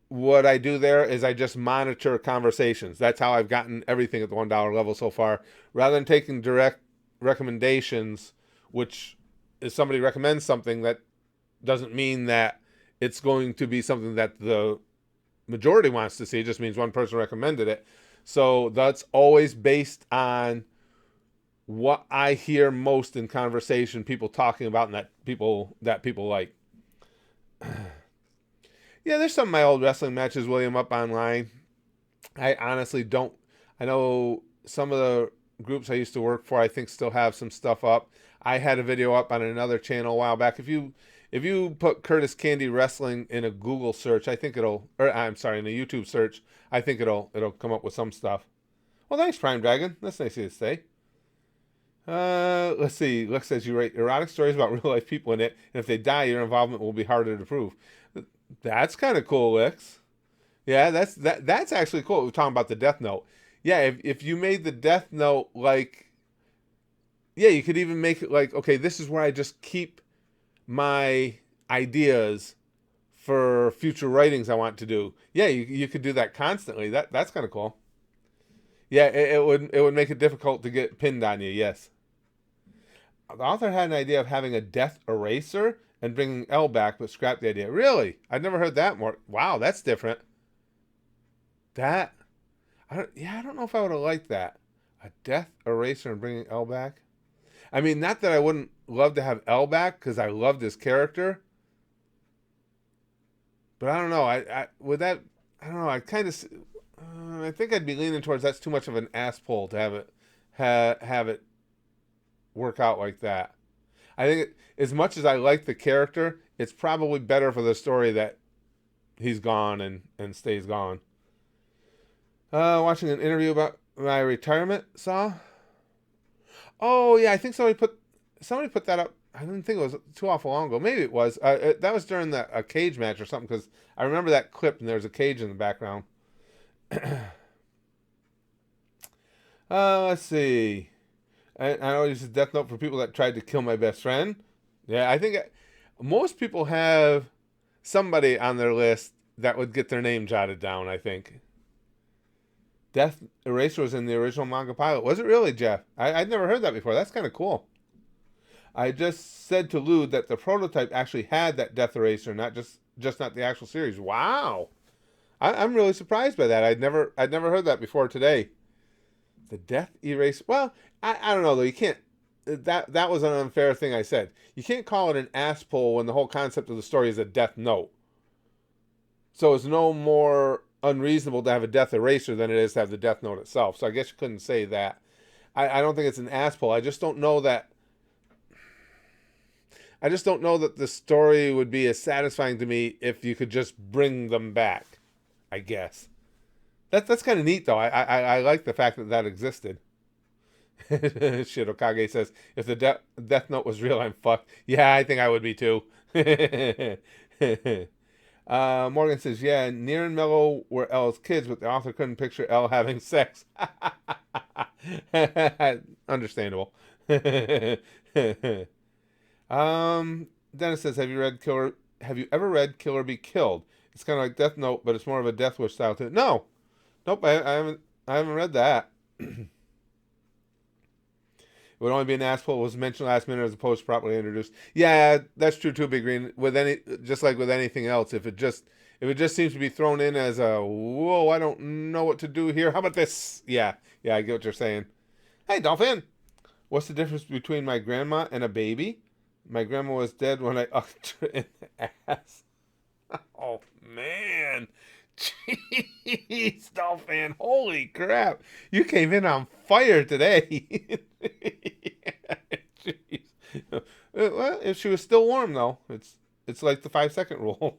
What I do there is I just monitor conversations. That's how I've gotten everything at the $1 level so far. Rather than taking direct recommendations, which is somebody recommends something, that doesn't mean that it's going to be something that the majority wants to see. It just means one person recommended it. So that's always based on what I hear most in conversation, people talking about, and that people like. Yeah, there's some of my old wrestling matches, William, up online. I honestly don't. I know some of the groups I used to work for, I think, still have some stuff up. I had a video up on another channel a while back. If you put Curtis Candy Wrestling in a Google search, I think it'll, or I'm sorry, in a YouTube search, I think it'll come up with some stuff. Well, thanks, Prime Dragon. That's nice of you to say. Let's see. Lex says you write erotic stories about real life people in it, and if they die, your involvement will be harder to prove. That's kind of cool, Lex. Yeah, that's actually cool. We're talking about the Death Note. Yeah, if you made the Death Note like, yeah, you could even make it like, okay, this is where I just keep my ideas for future writings I want to do. Yeah, you could do that constantly. That's kind of cool. Yeah, it would make it difficult to get pinned on you. Yes. The author had an idea of having a death eraser and bringing L back, but scrapped the idea. Really? I'd never heard that more. Wow, that's different. I don't know if I would have liked that. A death eraser and bringing L back. I mean, not that I wouldn't love to have L back, because I loved his character. But I don't know. I with that, I don't know. I kind of, I think I'd be leaning towards that's too much of an ass pull to have it work out like that. I think as much as I like the character, it's probably better for the story that he's gone and stays gone. Watching an interview about my retirement, saw. Oh yeah, I think somebody put that up. I didn't think it was too awful long ago. Maybe it was. That was during a cage match or something, because I remember that clip and there was a cage in the background. Let's see. I know this is Death Note for people that tried to kill my best friend. Yeah, I think most people have somebody on their list that would get their name jotted down, I think. Death Eraser was in the original manga pilot. Was it really, Jeff? I'd never heard that before. That's kind of cool. I just said to Lou that the prototype actually had that Death Eraser, not just not the actual series. Wow. I'm really surprised by that. I'd never heard that before today. The Death Eraser. Well, I don't know though. You can't. That was an unfair thing I said. You can't call it an ass pull when the whole concept of the story is a Death Note. So it's no more unreasonable to have a Death Eraser than it is to have the Death Note itself. So I guess you couldn't say that. I don't think it's an ass pull. I just don't know that the story would be as satisfying to me if you could just bring them back, I guess. That's kind of neat, though. I like the fact that existed. Shirokage says, if the Death Note was real, I'm fucked. Yeah, I think I would be, too. Morgan says, yeah, Near and Mellow were L's kids, but the author couldn't picture L having sex. Understandable. Dennis says, have you ever read Kill or Be Killed? It's kind of like Death Note, but it's more of a Death Wish style too. No. Nope, I haven't read that. It would only be an ass pull. It was mentioned last minute as opposed to properly introduced. Yeah, that's true too, Big Green. Just like with anything else, if it just seems to be thrown in as a whoa, I don't know what to do here. How about this? Yeah, I get what you're saying. Hey, Dolphin, what's the difference between my grandma and a baby? My grandma was dead when I ucked her in the ass. Oh man. Jeez, Dolphin. Holy crap. You came in on fire today. Well, if she was still warm though, it's like the 5 second rule.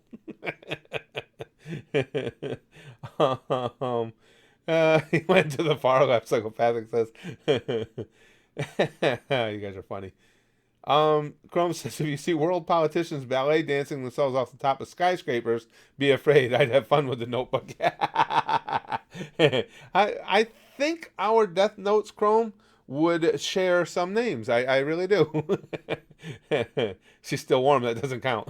um, he went to the far left. Psychopathic says, "You guys are funny." Chrome says, if you see world politicians ballet dancing themselves off the top of skyscrapers, be afraid. I'd have fun with the Notebook. I think our Death Notes, Chrome, would share some names. I really do. She's still warm. That doesn't count.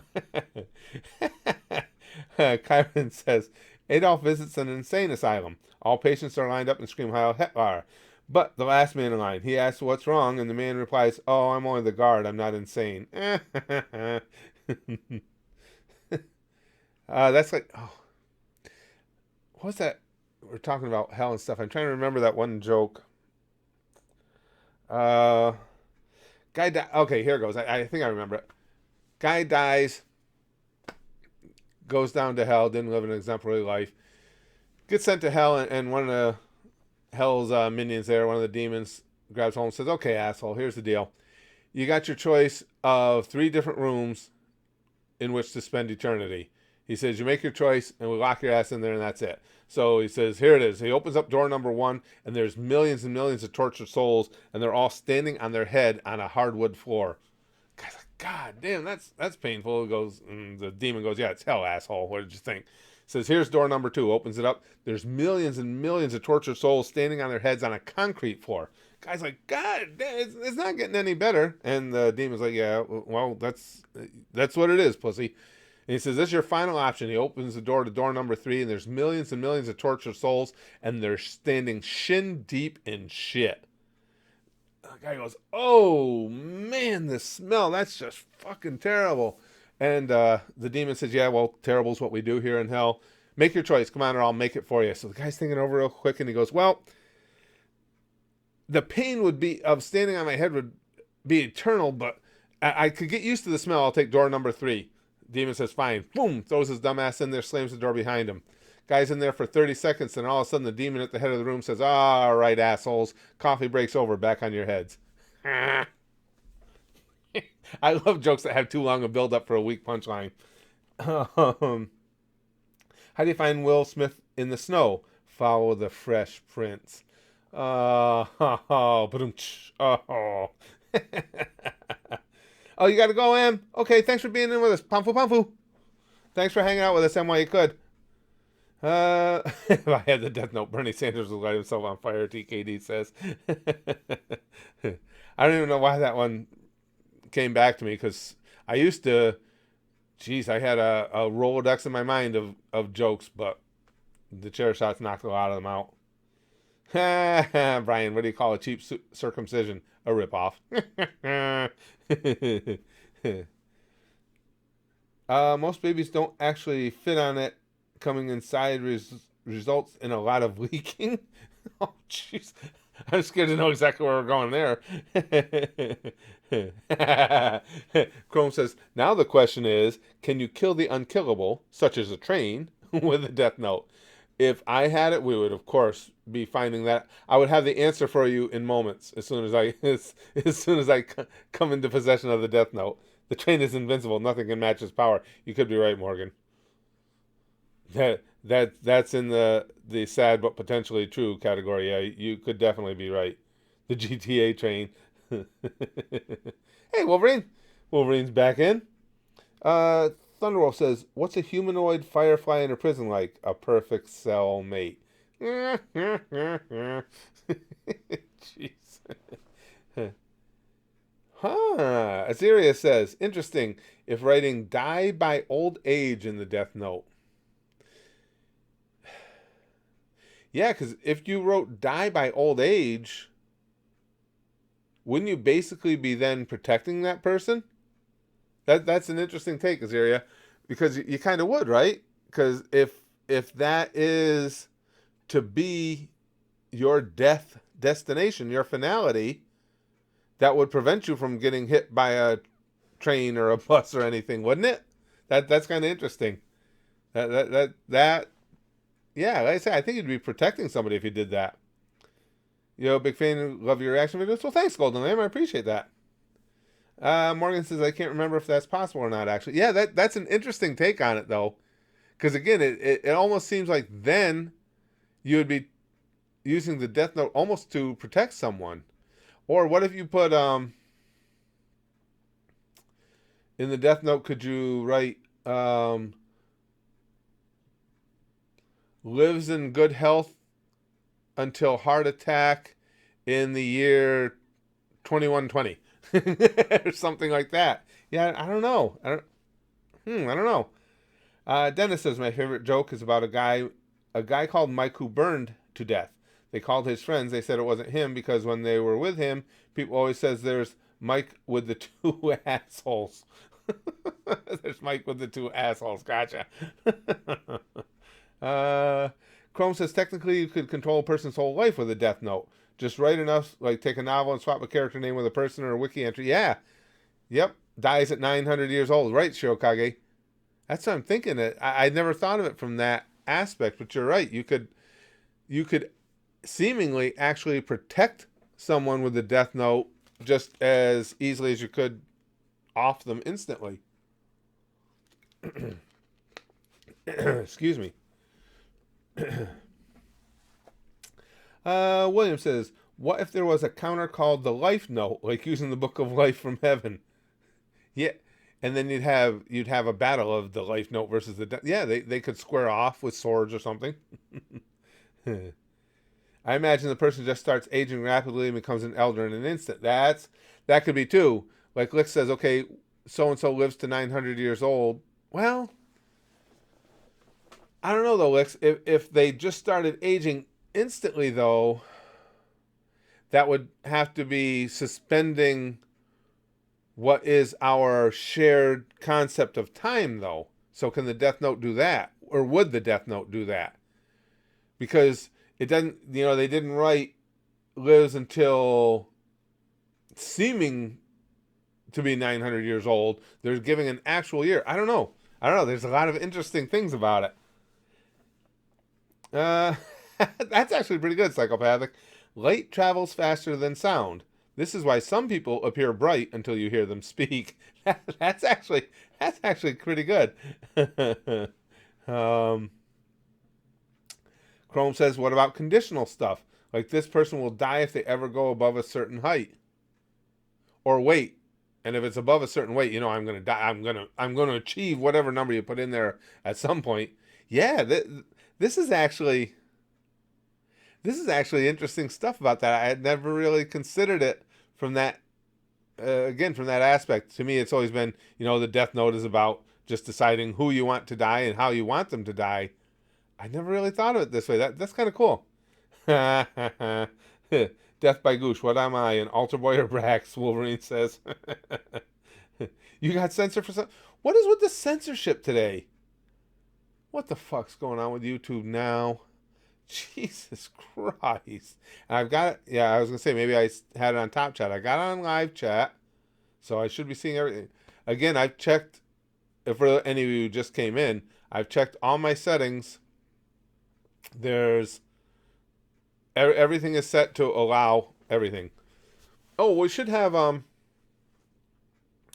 Kyron says, Adolf visits an insane asylum. All patients are lined up and scream Heil Hitler. But the last man in line, he asks what's wrong, and the man replies, "Oh, I'm only the guard. I'm not insane." That's like, oh, what's that? We're talking about hell and stuff. I'm trying to remember that one joke. Uh, okay, here it goes. I think I remember it. Guy dies, goes down to hell, didn't live an exemplary life, gets sent to hell, and one of the hell's minions there, one of the demons, grabs hold and says, "Okay, asshole, here's the deal. You got your choice of 3 different rooms in which to spend eternity." He says, "You make your choice, and we lock your ass in there, and that's it." So he says, "Here it is." He opens up door number 1, and there's millions and millions of tortured souls, and they're all standing on their head on a hardwood floor. Guy's like, "God damn, that's painful." He goes, and the demon goes, "Yeah, it's hell, asshole. What did you think?" Says, "Here's door number 2." Opens it up. There's millions and millions of tortured souls standing on their heads on a concrete floor. Guy's like, "God, it's not getting any better." And the demon's like, "Yeah, well, that's what it is, pussy." And he says, "This is your final option." He opens the door to door number 3, and there's millions and millions of tortured souls, and they're standing shin deep in shit. The guy goes, "Oh, man, the smell, that's just fucking terrible." And the demon says, "Yeah, well, terrible is what we do here in hell. Make your choice. Come on, or I'll make it for you." So the guy's thinking over real quick, and he goes, "Well, the pain would be of standing on my head would be eternal, but I could get used to the smell. I'll take door number 3. Demon says, "Fine." Boom, throws his dumb ass in there, slams the door behind him. Guy's in there for 30 seconds, and all of a sudden the demon at the head of the room says, "All right, assholes, coffee breaks over, back on your heads." I love jokes that have too long a build up for a weak punchline. How do you find Will Smith in the snow? Follow the fresh prints. Oh, oh. Oh, you gotta go, Em? Okay, thanks for being in with us. Pamfu Pamfu. Thanks for hanging out with us, Em, while you could. If I had the Death Note, Bernie Sanders would light himself on fire, TKD says. I don't even know why that one came back to me, because I used to, geez, I had a Rolodex in my mind of jokes, but the chair shots knocked a lot of them out. Brian, what do you call a cheap circumcision? A ripoff. Most babies don't actually fit on it. Coming inside results in a lot of leaking. Oh, jeez. I'm scared to know exactly where we're going there. Chrome says, now the question is, can you kill the unkillable, such as a train, with a Death Note? If I had it, we would, of course, be finding that. I would have the answer for you in moments as soon as I come into possession of the Death Note. The train is invincible. Nothing can match its power. You could be right, Morgan. That's in the sad but potentially true category. Yeah, you could definitely be right. The GTA train. Hey, Wolverine. Wolverine's back in. Thunderwolf says, "What's a humanoid firefly in a prison like? A perfect cellmate." Jeez. Huh. Azeria says, interesting. If writing "die by old age" in the Death Note. Yeah, because if you wrote "die by old age," wouldn't you basically be then protecting that person? That's an interesting take, Azaria, because you kind of would, right? Because if that is to be your death destination, your finality, that would prevent you from getting hit by a train or a bus or anything, wouldn't it? That's kind of interesting. That yeah, like I say, I think you'd be protecting somebody if you did that. Big fan, love your reaction videos. Well, thanks, Golden Lamb. I appreciate that. Morgan says, I can't remember if that's possible or not, actually. Yeah, that's an interesting take on it, though. Because, again, it almost seems like then you would be using the death note almost to protect someone. Or what if you put, in the death note, could you write, lives in good health until heart attack in the year 2120 or something like that. Yeah, I don't know. I don't know. Dennis says my favorite joke is about a guy called Mike who burned to death. They called his friends. They said it wasn't him because when they were with him, people always says there's Mike with the two assholes. There's Mike with the two assholes. Gotcha. uh, Chrome says technically you could control a person's whole life with a death note. Just write enough, like take a novel and swap a character name with a person or a wiki entry. Yeah. Yep. Dies at 900 years old. Right, Shirokage. That's what I'm thinking. I never thought of it from that aspect, but you're right. You could seemingly actually protect someone with the death note just as easily as you could off them instantly. Excuse me. William says, what if there was a counter called the life note, like using the book of life from heaven? Yeah. And then you'd have a battle of the life note versus yeah, they could square off with swords or something. I imagine the person just starts aging rapidly and becomes an elder in an instant. That could be too. Like Lick says, okay, so and so lives to 900 years old. Well, I don't know though, Licks. If they just started aging instantly though, that would have to be suspending what is our shared concept of time though. So can the death note do that? Or would the death note do that? Because it doesn't, they didn't write lives until seeming to be 900 years old. They're giving an actual year. I don't know. There's a lot of interesting things about it. That's actually pretty good, Psychopathic. Light travels faster than sound. This is why some people appear bright until you hear them speak. That's actually pretty good. Chrome says, what about conditional stuff? Like this person will die if they ever go above a certain height or weight. And if it's above a certain weight, I'm going to die. I'm going to achieve whatever number you put in there at some point. Yeah, this is actually interesting stuff about that. I had never really considered it from that from that aspect. To me, it's always been, the death note is about just deciding who you want to die and how you want them to die. I never really thought of it this way. That's kind of cool. Death by Goosh. What am I, an altar boy or Brax? Wolverine says. You got censored for something? What is with the censorship today? What the fuck's going on with YouTube now? Jesus Christ. And I've got it. Yeah, I was going to say, maybe I had it on top chat. I got it on live chat. So I should be seeing everything. Again, I've checked, if for any of you who just came in, I've checked all my settings. There's everything is set to allow everything. Oh, we should have I'll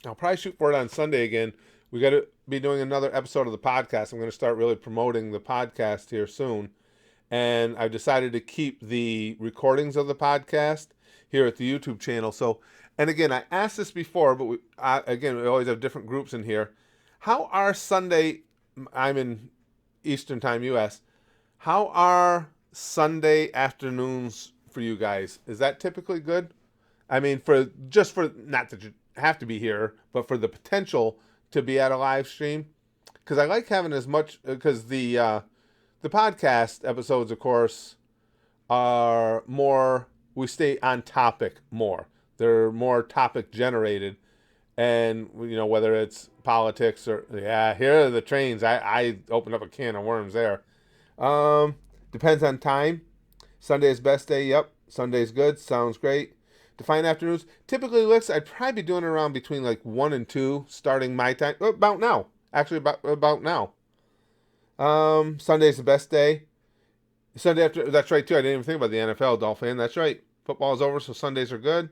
probably shoot for it on Sunday again. We got to be doing another episode of the podcast. I'm going to start really promoting the podcast here soon. And I've decided to keep the recordings of the podcast here at the YouTube channel. So, and again, I asked this before, but we always have different groups in here. How are Sunday, I'm in Eastern Time, U.S., how are Sunday afternoons for you guys? Is that typically good? I mean, not that you have to be here, but for the potential to be at a live stream. Because I like having as much, because the podcast episodes, of course, are more, we stay on topic more. They're more topic generated. And, whether it's politics or, here are the trains. I opened up a can of worms there. Depends on time. Sunday's best day. Yep. Sunday's good. Sounds great. Define afternoons. Typically, I'd probably be doing it around between like 1 and 2, starting my time. About now. Actually, about now. Sunday's the best day. Sunday after, that's right too. I didn't even think about the NFL, Dolphin. That's right. Football's over, so Sundays are good.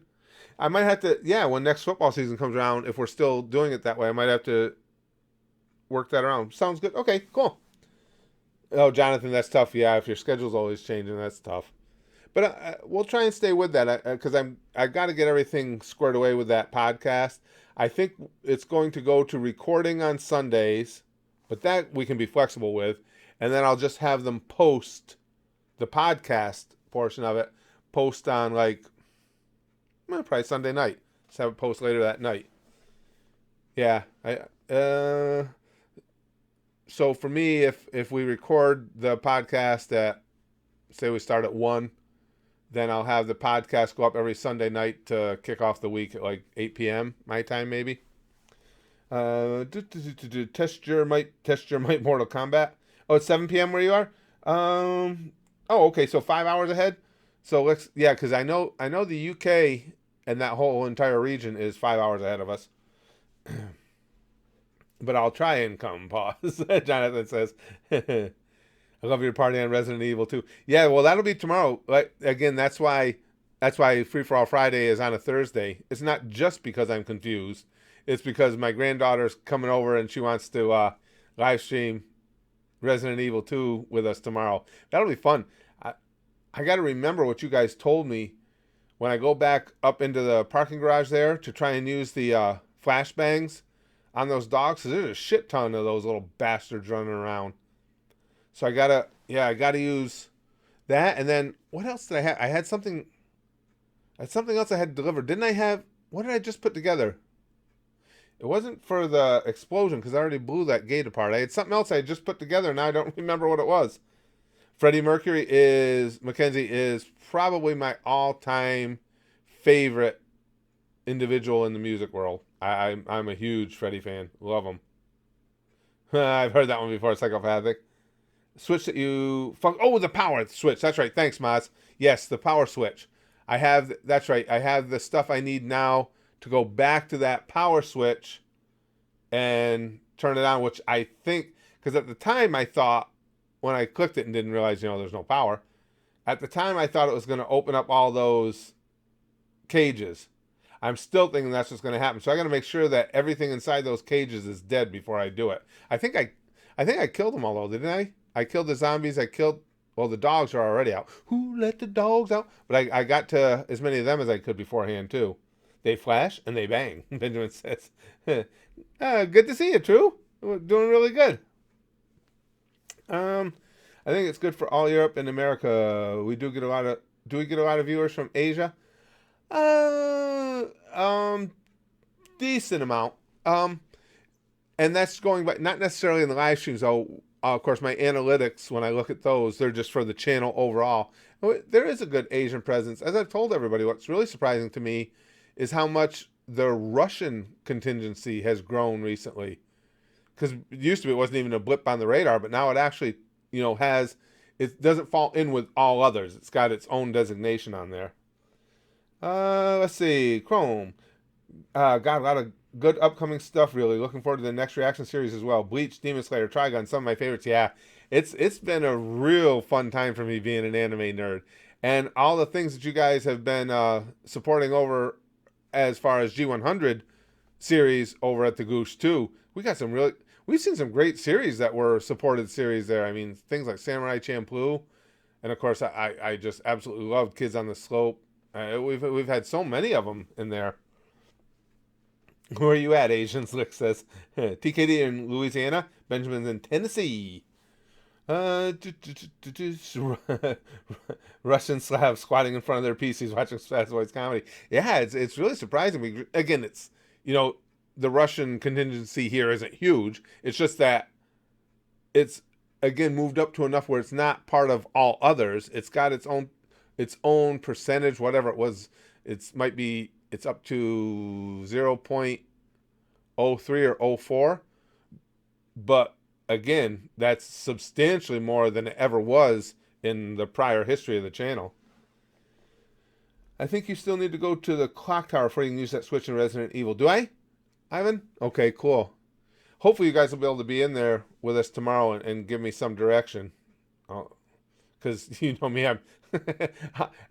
I might have to, yeah, when next football season comes around, if we're still doing it that way, I might have to work that around. Sounds good. Okay, cool. Oh, Jonathan, that's tough. Yeah, if your schedule's always changing, that's tough. But we'll try and stay with that because I got to get everything squared away with that podcast. I think it's going to go to recording on Sundays, but that we can be flexible with, and then I'll just have them post the podcast portion of it, post on like probably Sunday night. Just have it post later that night. Yeah, so for me, if we record the podcast at, say we start at 1, then I'll have the podcast go up every Sunday night to kick off the week at like 8 p.m. my time, maybe. Test your might Mortal Kombat. Oh, it's 7 p.m. where you are. Oh, okay, so 5 hours ahead. So yeah, because I know the UK and that whole entire region is 5 hours ahead of us. But I'll try and come. Pause. Jonathan says. I love your party on Resident Evil 2. Yeah, well, that'll be tomorrow. Like again, that's why Free for All Friday is on a Thursday. It's not just because I'm confused. It's because my granddaughter's coming over and she wants to live stream Resident Evil 2 with us tomorrow. That'll be fun. I got to remember what you guys told me when I go back up into the parking garage there to try and use the flashbangs on those dogs. Because there's a shit ton of those little bastards running around. So I gotta use that. And then what else did I have? I had something else I had delivered. Didn't I have? What did I just put together? It wasn't for the explosion because I already blew that gate apart. I had something else I had just put together, and now I don't remember what it was. Freddie Mercury Mackenzie is probably my all-time favorite individual in the music world. I'm a huge Freddie fan. Love him. I've heard that one before. Psychopathic. Switch that you... Oh, the power switch. That's right. Thanks, Maz. Yes, the power switch. That's right. I have the stuff I need now to go back to that power switch and turn it on, which I think... Because at the time I thought, when I clicked it and didn't realize, there's no power. At the time I thought it was going to open up all those cages. I'm still thinking that's what's going to happen. So I got to make sure that everything inside those cages is dead before I do it. I think I killed them all, though, didn't I? I killed the zombies. Well, the dogs are already out. Who let the dogs out? But I got to as many of them as I could beforehand, too. They flash and they bang, Benjamin says. Good to see you, True. We're doing really good. I think it's good for all Europe and America. Do we get a lot of viewers from Asia? Decent amount. And that's going by, not necessarily in the live streams, though. Of course, my analytics, when I look at those, they're just for the channel overall. There is a good Asian presence. As I've told everybody, what's really surprising to me is how much the Russian contingency has grown recently. Because it used to be, it wasn't even a blip on the radar, but now it actually, it doesn't fall in with all others. It's got its own designation on there. Let's see, Chrome. Got a lot of good upcoming stuff, really. Looking forward to the next reaction series as well. Bleach, Demon Slayer, Trigun, some of my favorites. Yeah, it's been a real fun time for me being an anime nerd. And all the things that you guys have been supporting over as far as G100 series over at the Goosh too. We've seen some great series that were supported series there. I mean, things like Samurai Champloo. And of course, I just absolutely loved Kids on the Slope. We've had so many of them in there. Where are you at, Asian? Slick says. TKD in Louisiana. Benjamin's in Tennessee. Russian Slavs squatting in front of their PCs watching Fast Boys comedy. Yeah, it's really surprising. Again, it's, the Russian contingency here isn't huge. It's just that it's, again, moved up to enough where it's not part of all others. It's got its own percentage, whatever it was. It's up to 0.03 or 04. But again, that's substantially more than it ever was in the prior history of the channel. I think you still need to go to the clock tower before you can use that switch in Resident Evil. Do I, Ivan? Okay, cool. Hopefully you guys will be able to be in there with us tomorrow and give me some direction. Because you know me,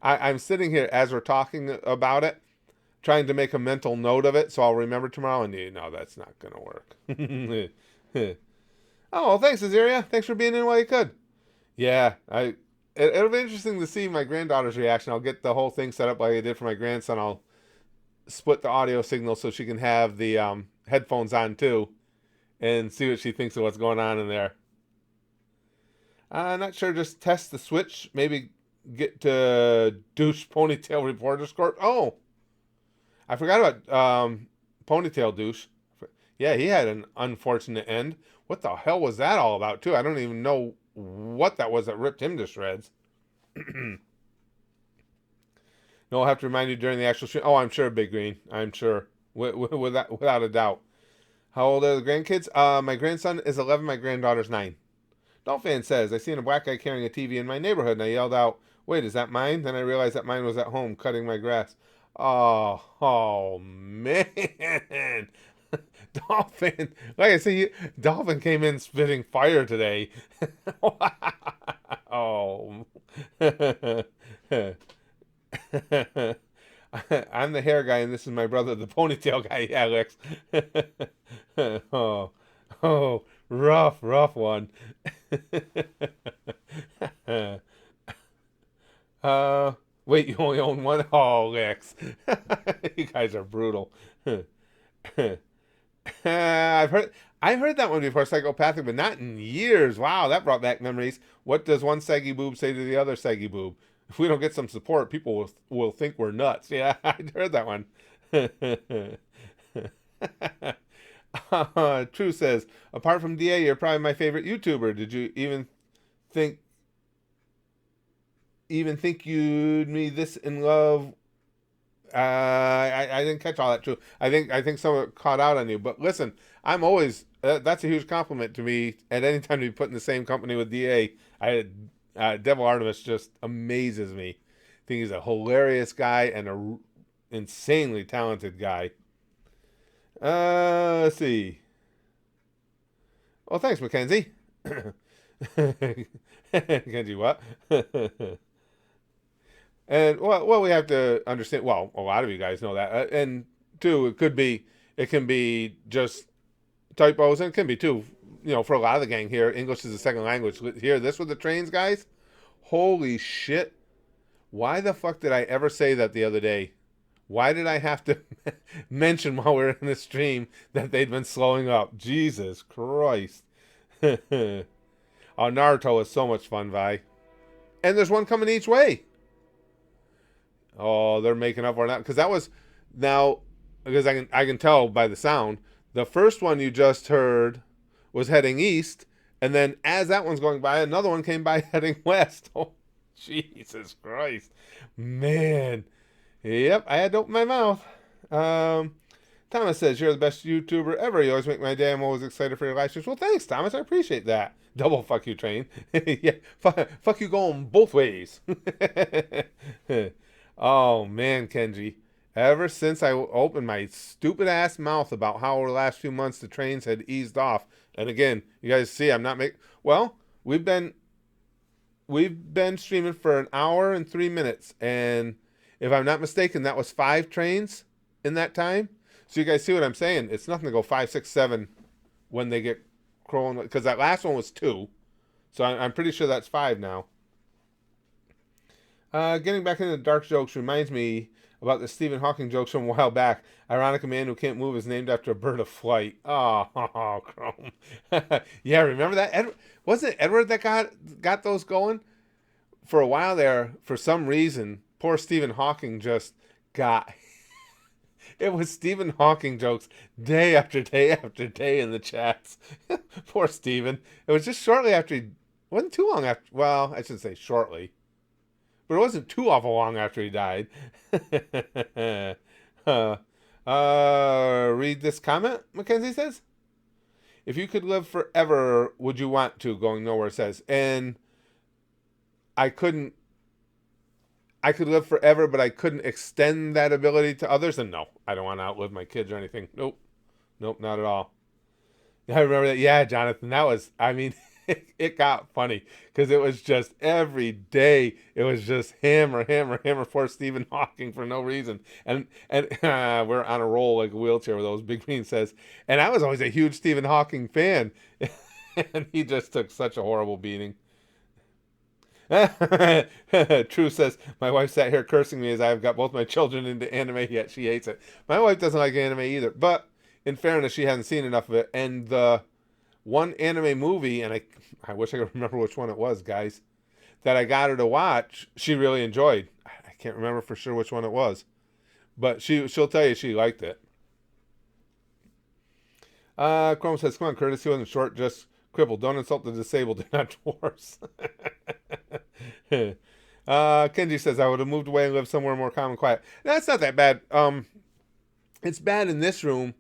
I'm sitting here as we're talking about it. trying to make a mental note of it so I'll remember tomorrow. And no, that's not going to work. Oh, well, thanks, Azaria. Thanks for being in while you could. Yeah, it'll be interesting to see my granddaughter's reaction. I'll get the whole thing set up like I did for my grandson. I'll split the audio signal so she can have the headphones on too and see what she thinks of what's going on in there. Not sure. Just test the switch. Maybe get to douche ponytail reporters court. Oh, I forgot about ponytail douche. Yeah, he had an unfortunate end. What the hell was that all about too? I don't even know what that was that ripped him to shreds. No, I'll have to remind you during the actual show. Oh, I'm sure, Big Green. I'm sure, without a doubt. How old are the grandkids? My grandson is 11. My granddaughter's 9. Dolphin says, I seen a black guy carrying a TV in my neighborhood, and I yelled out, wait, is that mine? Then I realized that mine was at home cutting my grass. Oh man. Dolphin, like I say, Dolphin came in spitting fire today. Oh. I'm the hair guy, and this is my brother, the ponytail guy, Alex. Oh, rough one. Wait, you only own one? Oh, Lex. You guys are brutal. I've heard that one before, psychopathic, but not in years. Wow, that brought back memories. What does one saggy boob say to the other saggy boob? If we don't get some support, people will think we're nuts. Yeah, I heard that one. True says, apart from DA, you're probably my favorite YouTuber. Did you think you'd me this in love? I didn't catch all that. True. I think some of it caught out on you. But listen, I'm always that's a huge compliment to me. At any time to be put in the same company with DA, Devil Artemis just amazes me. I think he's a hilarious guy and a insanely talented guy. Let's see. Well, thanks, Mackenzie. Mackenzie, what? And well, we have to understand. Well, a lot of you guys know that, and two, it can be just typos, and it can be too. For a lot of the gang here, English is a second language. Hear this with the trains, guys? Holy shit! Why the fuck did I ever say that the other day? Why did I have to mention while we were in the stream that they'd been slowing up? Jesus Christ! Oh, Naruto is so much fun, Vi. And there's one coming each way. Oh, they're making up for that because that was because I can tell by the sound. The first one you just heard was heading east, and then as that one's going by, another one came by heading west. Oh, Jesus Christ, man! Yep, I had to open my mouth. Thomas says you're the best YouTuber ever. You always make my day. I'm always excited for your live streams. Well, thanks, Thomas. I appreciate that. Double fuck you, train. Yeah, fuck you going both ways. Oh, man, Kenji. Ever since I opened my stupid ass mouth about how over the last few months the trains had eased off, and again, you guys see I'm not making... Well, we've been streaming for an hour and 3 minutes, and if I'm not mistaken, that was 5 trains in that time. So you guys see what I'm saying? It's nothing to go 5, 6, 7 when they get crawling, because that last one was 2. So I'm pretty sure that's 5 now. Getting back into dark jokes reminds me about the Stephen Hawking jokes from a while back. Ironic, a man who can't move is named after a bird of flight. Oh, Chrome. Yeah, remember that? Wasn't it Edward that got those going? For a while there, for some reason, poor Stephen Hawking just got... It was Stephen Hawking jokes day after day after day in the chats. Poor Stephen. It was just shortly after he... Wasn't too long after... Well, I shouldn't say shortly. But it wasn't too awful long after he died. Read this comment, Mackenzie says. If you could live forever, would you want to? Going nowhere says. And I could live forever, but I couldn't extend that ability to others. And no, I don't want to outlive my kids or anything. Nope, not at all. I remember that. Yeah, Jonathan, that was, it got funny because it was just every day. It was just hammer, hammer, hammer for Stephen Hawking for no reason. And we're on a roll like a wheelchair with those Big Green says. And I was always a huge Stephen Hawking fan, and he just took such a horrible beating. True says, my wife sat here cursing me as I've got both my children into anime, yet she hates it. My wife doesn't like anime either, but in fairness, she hasn't seen enough of it. And the one anime movie, and I wish I could remember which one it was, guys, that I got her to watch, she really enjoyed. I can't remember for sure which one it was, but she'll tell you she liked it. Chrome says, come on, Curtis, he wasn't short, just crippled. Don't insult the disabled, they're not dwarfs. Kenji says, I would have moved away and lived somewhere more calm and quiet. No, it's not that bad. It's bad in this room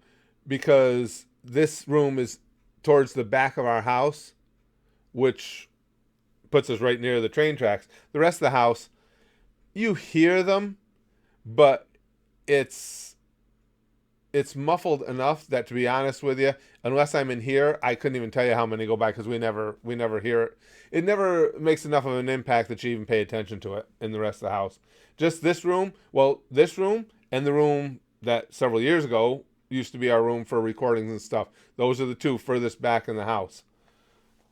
because this room is towards the back of our house, which puts us right near the train tracks. The rest of the house, you hear them, but it's muffled enough that, to be honest with you, unless I'm in here, I couldn't even tell you how many go by because we never hear it. It never makes enough of an impact that you even pay attention to it in the rest of the house. Just this room, this room and the room that several years ago used to be our room for recordings and stuff. Those are the two furthest back in the house.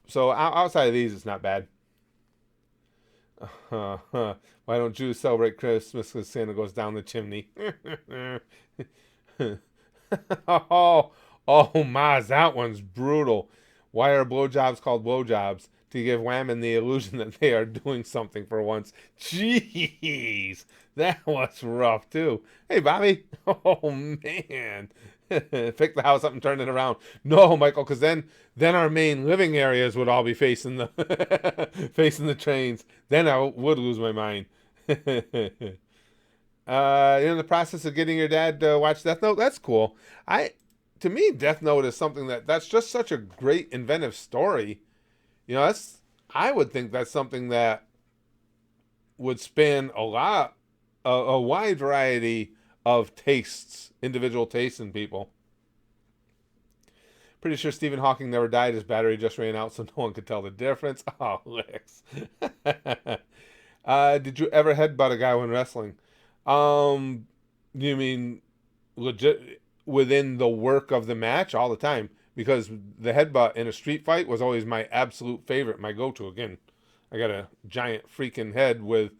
So outside of these, it's not bad. Why don't Jews celebrate Christmas because Santa goes down the chimney? oh, Maz, that one's brutal. Why are blowjobs called blowjobs? To give women the illusion that they are doing something for once. Jeez, that was rough too. Hey, Bobby. Oh man, pick the house up and turn it around. No, Michael, because then our main living areas would all be facing the facing the trains. Then I would lose my mind. In the process of getting your dad to watch Death Note, that's cool. To me, Death Note is something that's just such a great inventive story. I would think that's something that would span a wide variety of tastes, individual tastes in people. Pretty sure Stephen Hawking never died. His battery just ran out, so no one could tell the difference. Oh, Lex. Did you ever headbutt a guy when wrestling? You mean legit within the work of the match? All the time. Because the headbutt in a street fight was always my absolute favorite, my go-to. Again, I got a giant freaking head with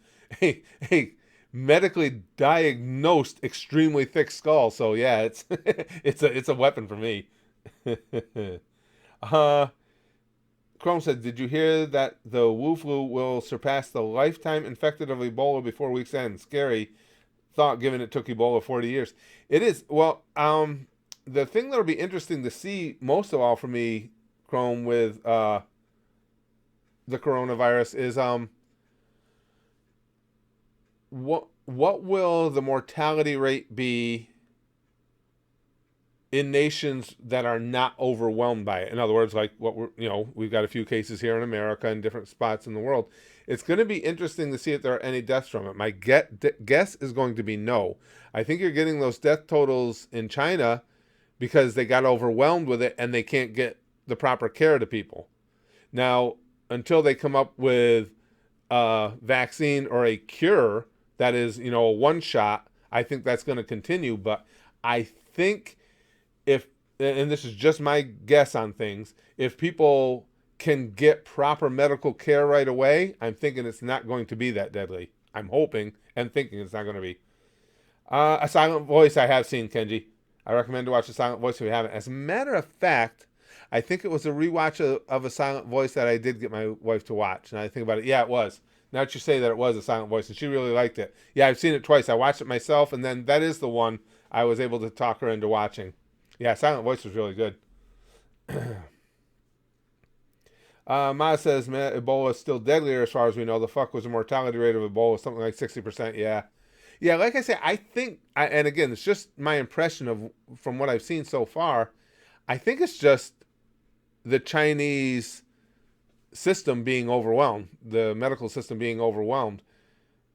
a medically diagnosed extremely thick skull. So yeah, it's a weapon for me. Chrome said, did you hear that the Wu flu will surpass the lifetime infected of Ebola before week's end? Scary thought, given it took Ebola 40 years. It is. Well, the thing that'll be interesting to see most of all for me, Chrome, with the coronavirus is what will the mortality rate be in nations that are not overwhelmed by it? In other words, like we've got a few cases here in America and different spots in the world. It's going to be interesting to see if there are any deaths from it. My guess is going to be no. I think you're getting those death totals in China because they got overwhelmed with it and they can't get the proper care to people. Now, until they come up with a vaccine or a cure that is, a one shot, I think that's going to continue. But I think and this is just my guess on things, if people can get proper medical care right away, I'm thinking it's not going to be that deadly. I'm hoping and thinking it's not going to be. A Silent Voice I have seen, Kenji. I recommend to watch A Silent Voice if you haven't. As a matter of fact, I think it was a rewatch of A Silent Voice that I did get my wife to watch. And I think about it, yeah, it was. Now that you say that it was A Silent Voice, and she really liked it. Yeah, I've seen it twice. I watched it myself, and then that is the one I was able to talk her into watching. Yeah, Silent Voice was really good. Maya says, man, Ebola is still deadlier as far as we know. The fuck was the mortality rate of Ebola? Something like 60%, yeah. Yeah, like I say, I think, and again, it's just my impression from what I've seen so far, I think it's just the Chinese system being overwhelmed, the medical system being overwhelmed.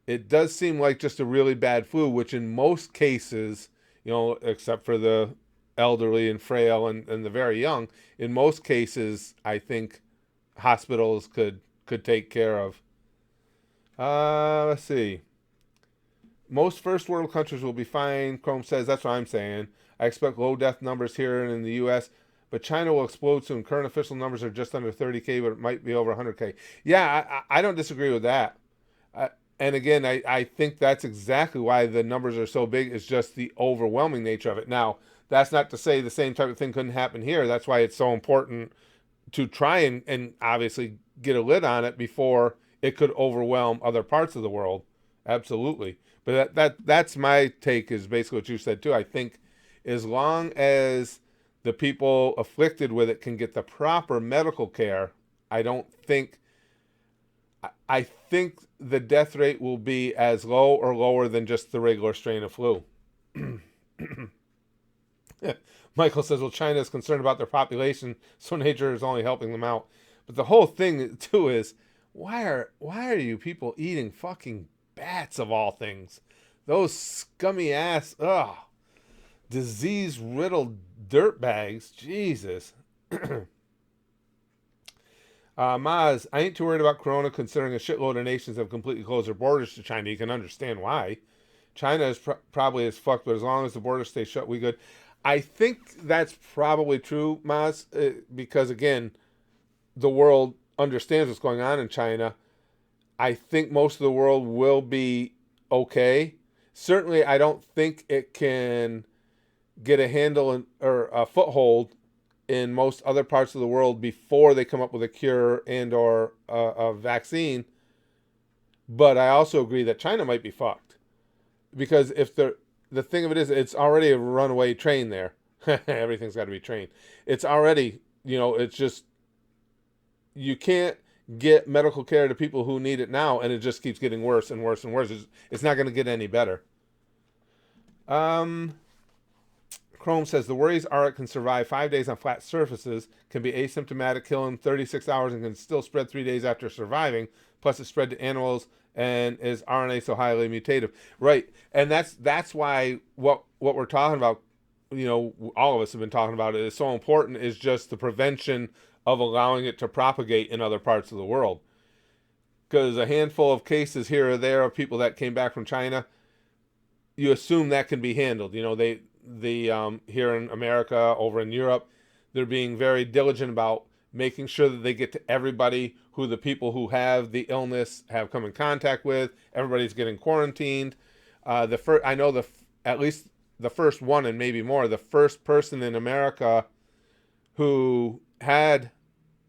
It does seem like just a really bad flu, which in most cases, except for the elderly and frail and the very young, in most cases, I think hospitals could take care of. Let's see. Most first world countries will be fine, Chrome says. That's what I'm saying. I expect low death numbers here in the U.S., but China will explode soon. Current official numbers are just under 30K, but it might be over 100K. Yeah, I don't disagree with that. And again, I think that's exactly why the numbers are so big. It's just the overwhelming nature of it. Now, that's not to say the same type of thing couldn't happen here. That's why it's so important to try and obviously get a lid on it before it could overwhelm other parts of the world. Absolutely. But that's my take, is basically what you said too. I think as long as the people afflicted with it can get the proper medical care, I don't think I think the death rate will be as low or lower than just the regular strain of flu. Michael says, well, China is concerned about their population, so nature is only helping them out. But the whole thing too is, why are you people eating fucking bats of all things? Those scummy ass, disease riddled dirt bags. Jesus. Maz, I ain't too worried about Corona, considering a shitload of nations have completely closed their borders to China. You can understand why. China is probably as fucked, but as long as the borders stay shut, we good. I think that's probably true, Maz, because again, the world understands what's going on in China. I think most of the world will be okay. Certainly, I don't think it can get a handle or a foothold in most other parts of the world before they come up with a cure and or a vaccine. But I also agree that China might be fucked, because if the thing of it is, it's already a runaway train there. Everything's got to be trained. It's already, it's just, you can't get medical care to people who need it now, and it just keeps getting worse and worse and worse. It's not going to get any better. Chrome says, the worries are it can survive 5 days on flat surfaces, can be asymptomatic, kill in 36 hours, and can still spread 3 days after surviving. Plus, it's spread to animals and is RNA so highly mutative. Right, and that's why what we're talking about, all of us have been talking about it, is so important, is just the prevention of allowing it to propagate in other parts of the world. Because a handful of cases here or there of people that came back from China, you assume that can be handled. They here in America, over in Europe, they're being very diligent about making sure that they get to everybody who the people who have the illness have come in contact with. Everybody's getting quarantined. I know at least the first one, and maybe more, the first person in America who had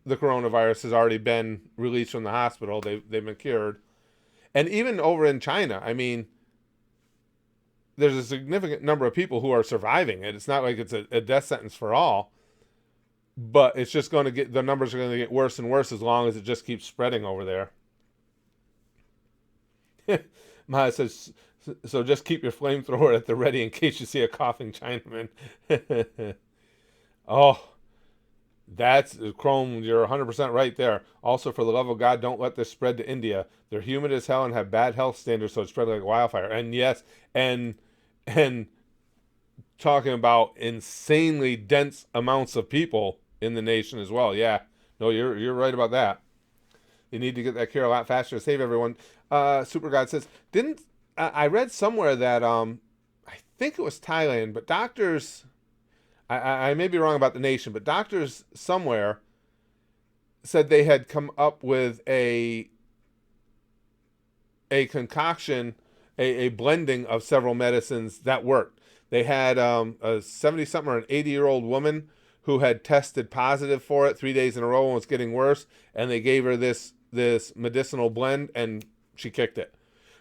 the coronavirus has already been released from the hospital. They've been cured. And even over in China, I mean, there's a significant number of people who are surviving it. It's not like it's a death sentence for all, but it's just going to the numbers are going to get worse and worse as long as it just keeps spreading over there. Maya says, so just keep your flamethrower at the ready in case you see a coughing Chinaman. Oh, that's Chrome. You're 100% right there. Also, for the love of God, don't let this spread to India. They're humid as hell and have bad health standards, so it's spread like wildfire. And yes, and talking about insanely dense amounts of people in the nation as well. Yeah, no, you're right about that. They need to get that cure a lot faster to save everyone. Super God says, didn't I read somewhere that I think it was Thailand, but doctors, I may be wrong about the nation, but doctors somewhere said they had come up with a concoction, a blending of several medicines that worked. They had a 70-something or an 80-year-old woman who had tested positive for it 3 days in a row and was getting worse, and they gave her this medicinal blend, and she kicked it.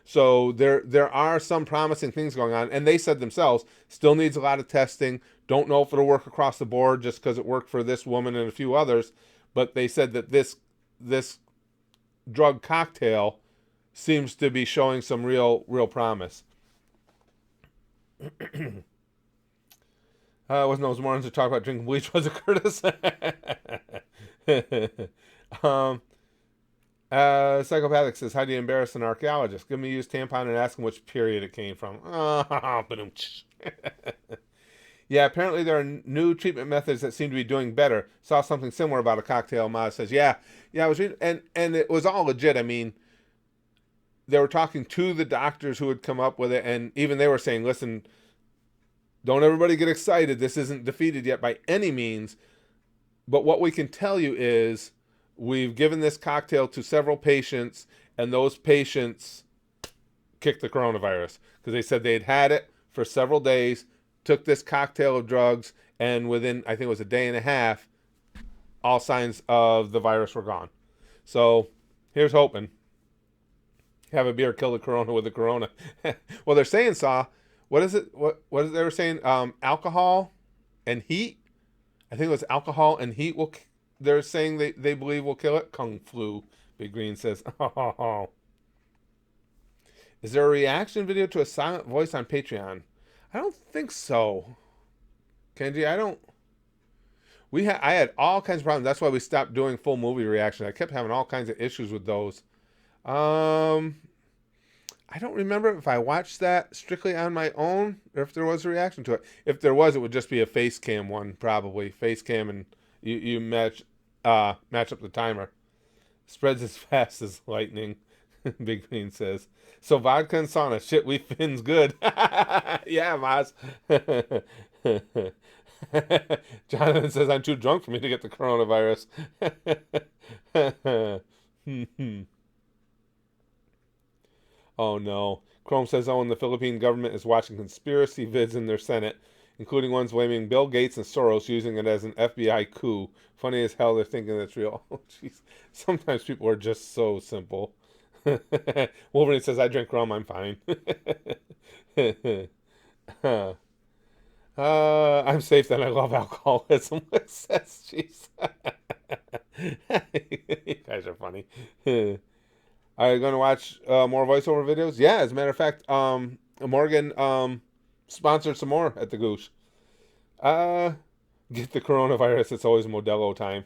So there are some promising things going on, and they said themselves, still needs a lot of testing. Don't know if it'll work across the board just because it worked for this woman and a few others, but they said that this drug cocktail seems to be showing some real promise. Wasn't those mornings to talk about drinking bleach, was it, Curtis? Psychopathic says, how do you embarrass an archaeologist? Give me a used tampon and ask him which period it came from. Yeah, apparently there are new treatment methods that seem to be doing better. Saw something similar about a cocktail. Maz says, yeah, I was reading, and it was all legit. I mean, they were talking to the doctors who had come up with it, and even they were saying, listen, don't everybody get excited. This isn't defeated yet by any means. But what we can tell you is we've given this cocktail to several patients, and those patients kicked the coronavirus because they said they had it for several days, took this cocktail of drugs, and within, I think it was a day and a half, all signs of the virus were gone. So here's hoping. Have a beer, kill the corona with the corona. Well, they're saying, what is it? What is they were saying? Alcohol and heat. I think it was alcohol and heat will. They're saying they believe will kill it. Kung flu. Big Green says, oh. Is there a reaction video to a silent voice on Patreon? I don't think so. Kenji, I don't. I had all kinds of problems. That's why we stopped doing full movie reactions. I kept having all kinds of issues with those. I don't remember if I watched that strictly on my own or if there was a reaction to it. If there was, it would just be a face cam one, probably. Face cam, and you match up the timer. Spreads as fast as lightning, Big Green says. So vodka and sauna. Shit, we Finns good. Yeah, Maz. Jonathan says, I'm too drunk for me to get the coronavirus. Oh no. Chrome says, oh, and the Philippine government is watching conspiracy vids in their Senate, including ones blaming Bill Gates and Soros, using it as an FBI coup. Funny as hell they're thinking it's real. Oh, jeez. Sometimes people are just so simple. Wolverine says, I drink rum, I'm fine. I'm safe then, I love alcoholism. Says, jeez. You guys are funny. Are you going to watch more voiceover videos? Yeah, as a matter of fact, Morgan sponsored some more at the Goosh. Get the coronavirus. It's always Modelo time.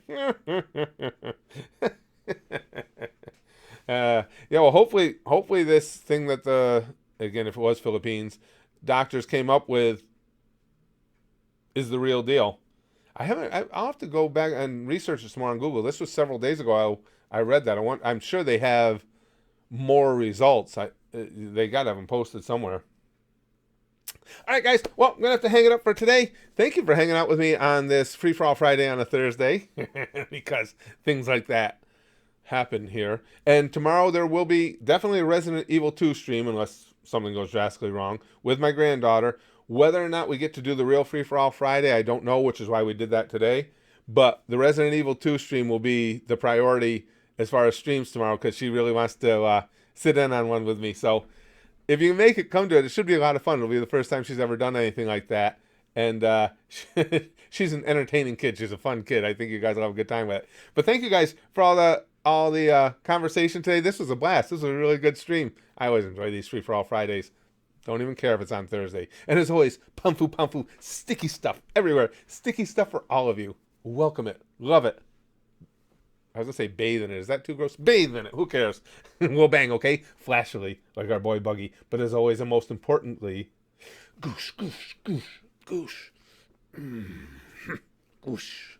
Yeah, well, hopefully this thing that again, if it was Philippines, doctors came up with is the real deal. I'll have to go back and research this more on Google. This was several days ago. I read that. I'm sure they have more results. They got to have them posted somewhere. All right, guys. Well, I'm going to have to hang it up for today. Thank you for hanging out with me on this Free-for-All Friday on a Thursday, because things like that happen here. And tomorrow there will be definitely a Resident Evil 2 stream, unless something goes drastically wrong, with my granddaughter. Whether or not we get to do the real Free-for-All Friday, I don't know, which is why we did that today. But the Resident Evil 2 stream will be the priority as far as streams tomorrow, because she really wants to sit in on one with me. So if you can make it, come to it. It should be a lot of fun. It'll be the first time she's ever done anything like that. And she's an entertaining kid. She's a fun kid. I think you guys will have a good time with it. But thank you guys for all the conversation today. This was a blast. This was a really good stream. I always enjoy these Free-for-All Fridays. Don't even care if it's on Thursday. And as always, pumfu, sticky stuff everywhere. Sticky stuff for all of you. Welcome it. Love it. I was going to say bathe in it. Is that too gross? Bathe in it. Who cares? We'll bang, okay? Flashily, like our boy Buggy. But as always, and most importantly, goosh, goosh, goosh, goosh. Goosh.